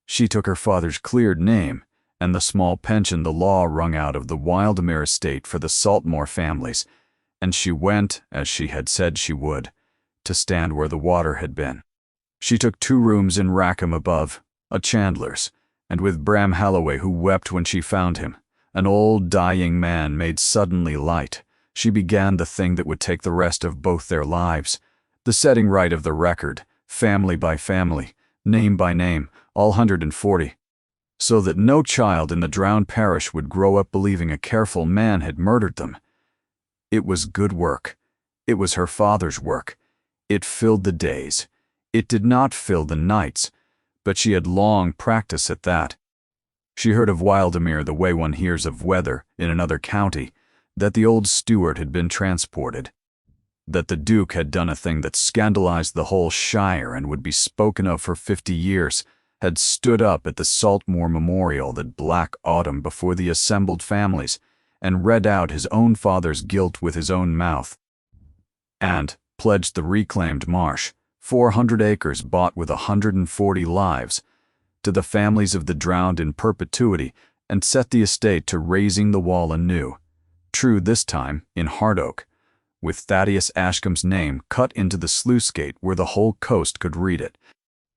[SPEAKER 1] She took her father's cleared name, and the small pension the law wrung out of the Wildemere estate for the Saltmoor families, and she went, as she had said she would, to stand where the water had been. She took 2 rooms in Rackham above, a chandler's, and with Bram Halloway, who wept when she found him, an old dying man made suddenly light, she began the thing that would take the rest of both their lives, the setting right of the record, family by family, name by name, all 140, so that no child in the drowned parish would grow up believing a careful man had murdered them. It was good work. It was her father's work. It filled the days. It did not fill the nights, but she had long practice at that. She heard of Wildemere the way one hears of weather in another county, that the old steward had been transported, that the Duke had done a thing that scandalized the whole shire and would be spoken of for 50 years, had stood up at the Saltmoor Memorial that black autumn before the assembled families, and read out his own father's guilt with his own mouth, and pledged the reclaimed marsh, 400 acres bought with 140 lives, to the families of the drowned in perpetuity, and set the estate to raising the wall anew. True, this time in hard oak, with Thaddeus Ashcombe's name cut into the sluice gate where the whole coast could read it.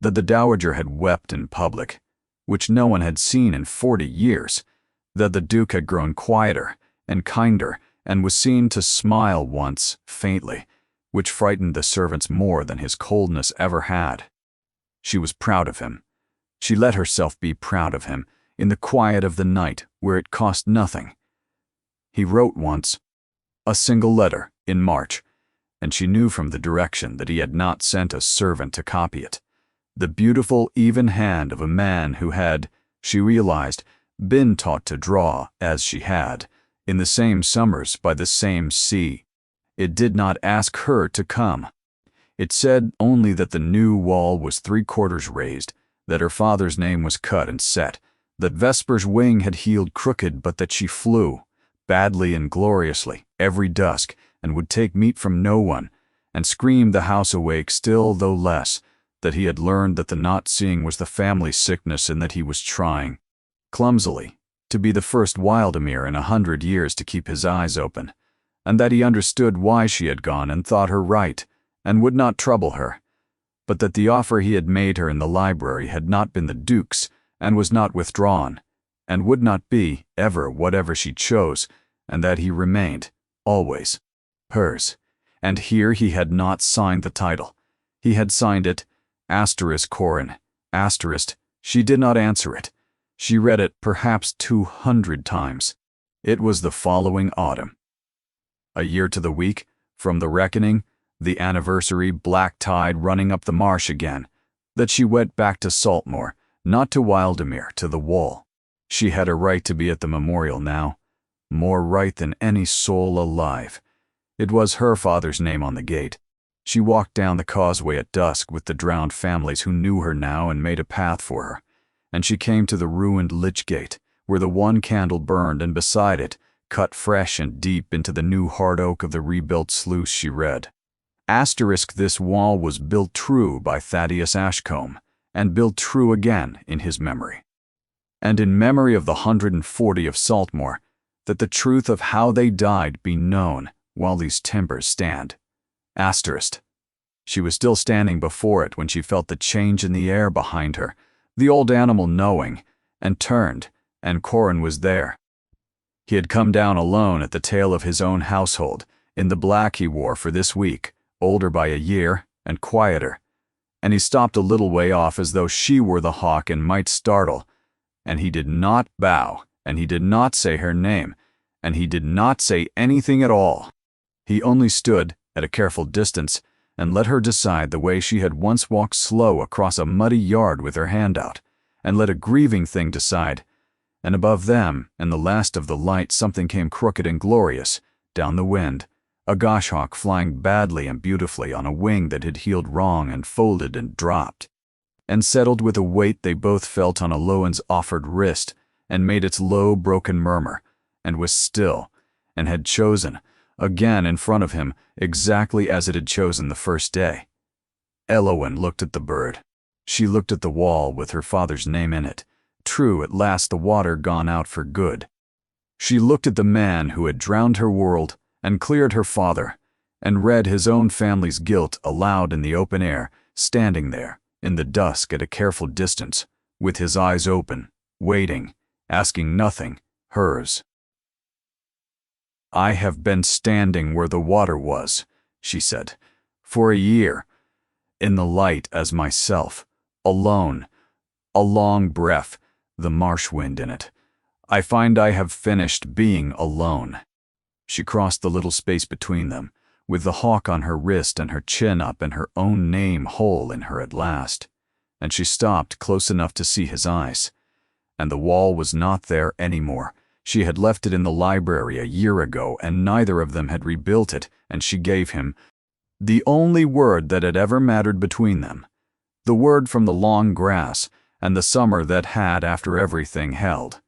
[SPEAKER 1] That the dowager had wept in public, which no one had seen in 40 years. That the Duke had grown quieter and kinder, and was seen to smile once, faintly, which frightened the servants more than his coldness ever had. She was proud of him. She let herself be proud of him, in the quiet of the night, where it cost nothing. He wrote once, a single letter, in March, and she knew from the direction that he had not sent a servant to copy it. The beautiful, even hand of a man who had, she realized, been taught to draw, as she had, in the same summers by the same sea. It did not ask her to come. It said only that the new wall was 3/4 raised, that her father's name was cut and set, that Vesper's wing had healed crooked, but that she flew, badly and gloriously, every dusk, and would take meat from no one, and screamed the house awake still though less, that he had learned that the not seeing was the family sickness, and that he was trying, clumsily, to be the first Wildemere in 100 years to keep his eyes open, and that he understood why she had gone and thought her right, and would not trouble her, but that the offer he had made her in the library had not been the Duke's, and was not withdrawn, and would not be, ever, whatever she chose, and that he remained, always, hers. And here he had not signed the title. He had signed it, Corin, she did not answer it. She read it perhaps 200 times. It was the following autumn. A year to the week, from the reckoning, the anniversary black tide running up the marsh again, that she went back to Saltmoor, not to Wildemere, to the wall. She had a right to be at the memorial now, more right than any soul alive. It was her father's name on the gate. She walked down the causeway at dusk with the drowned families who knew her now and made a path for her, and she came to the ruined lych gate, where the one candle burned, and beside it, cut fresh and deep into the new hard oak of the rebuilt sluice, she read, This wall was built true by Thaddeus Ashcombe, and built true again in his memory. And in memory of the 140 of Saltmoor, that the truth of how they died be known while these timbers stand. She was still standing before it when she felt the change in the air behind her, the old animal knowing, and turned, and Corin was there. He had come down alone at the tail of his own household, in the black he wore for this week, older by a year, and quieter. And he stopped a little way off as though she were the hawk and might startle, and he did not bow, and he did not say her name, and he did not say anything at all. He only stood, at a careful distance, and let her decide the way she had once walked slow across a muddy yard with her hand out, and let a grieving thing decide. And above them, and the last of the light, something came crooked and glorious, down the wind, a goshawk flying badly and beautifully on a wing that had healed wrong and folded and dropped, and settled with a weight they both felt on Alohan's offered wrist, and made its low broken murmur, and was still, and had chosen, again in front of him, exactly as it had chosen the first day. Elowen looked at the bird. She looked at the wall with her father's name in it. True, at last the water gone out for good. She looked at the man who had drowned her world and cleared her father, and read his own family's guilt aloud in the open air, standing there, in the dusk at a careful distance, with his eyes open, waiting, asking nothing, hers. I have been standing where the water was, she said, for a year, in the light as myself, alone, a long breath, the marsh wind in it. I find I have finished being alone. She crossed the little space between them, with the hawk on her wrist and her chin up and her own name whole in her at last, and she stopped close enough to see his eyes. And the wall was not there any more. She had left it in the library a year ago, and neither of them had rebuilt it, and she gave him the only word that had ever mattered between them, the word from the long grass and the summer that had, after everything, held.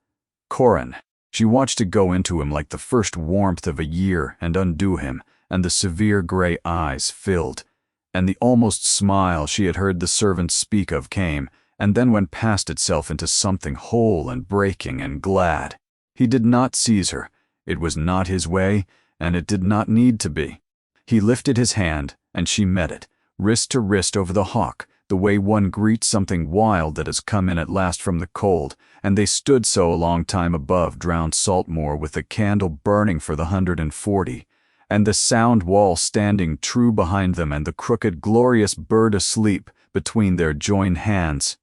[SPEAKER 1] Corin. She watched it go into him like the first warmth of a year and undo him, and the severe gray eyes filled, and the almost smile she had heard the servants speak of came, and then went past itself into something whole and breaking and glad. He did not seize her. It was not his way, and it did not need to be. He lifted his hand, and she met it, wrist to wrist over the hawk, the way one greets something wild that has come in at last from the cold, and they stood so a long time above drowned Saltmoor with the candle burning for the 140, and the sound wall standing true behind them and the crooked glorious bird asleep between their joined hands.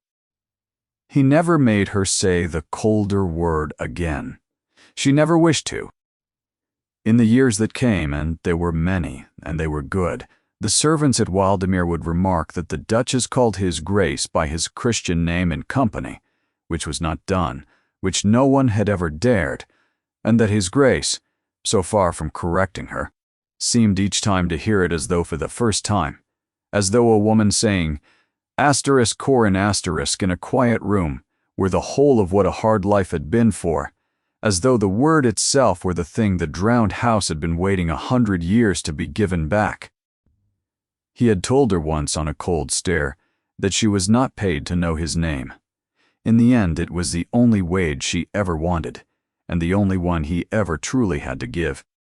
[SPEAKER 1] He never made her say the colder word again. She never wished to. In the years that came, and there were many, and they were good, the servants at Wildemere would remark that the Duchess called his Grace by his Christian name in company, which was not done, which no one had ever dared, and that his Grace, so far from correcting her, seemed each time to hear it as though for the first time, as though a woman saying, asterisk corin asterisk in a quiet room, were the whole of what a hard life had been for, as though the word itself were the thing the drowned house had been waiting 100 years to be given back. He had told her once on a cold stare that she was not paid to know his name. In the end, it was the only wage she ever wanted, and the only one he ever truly had to give.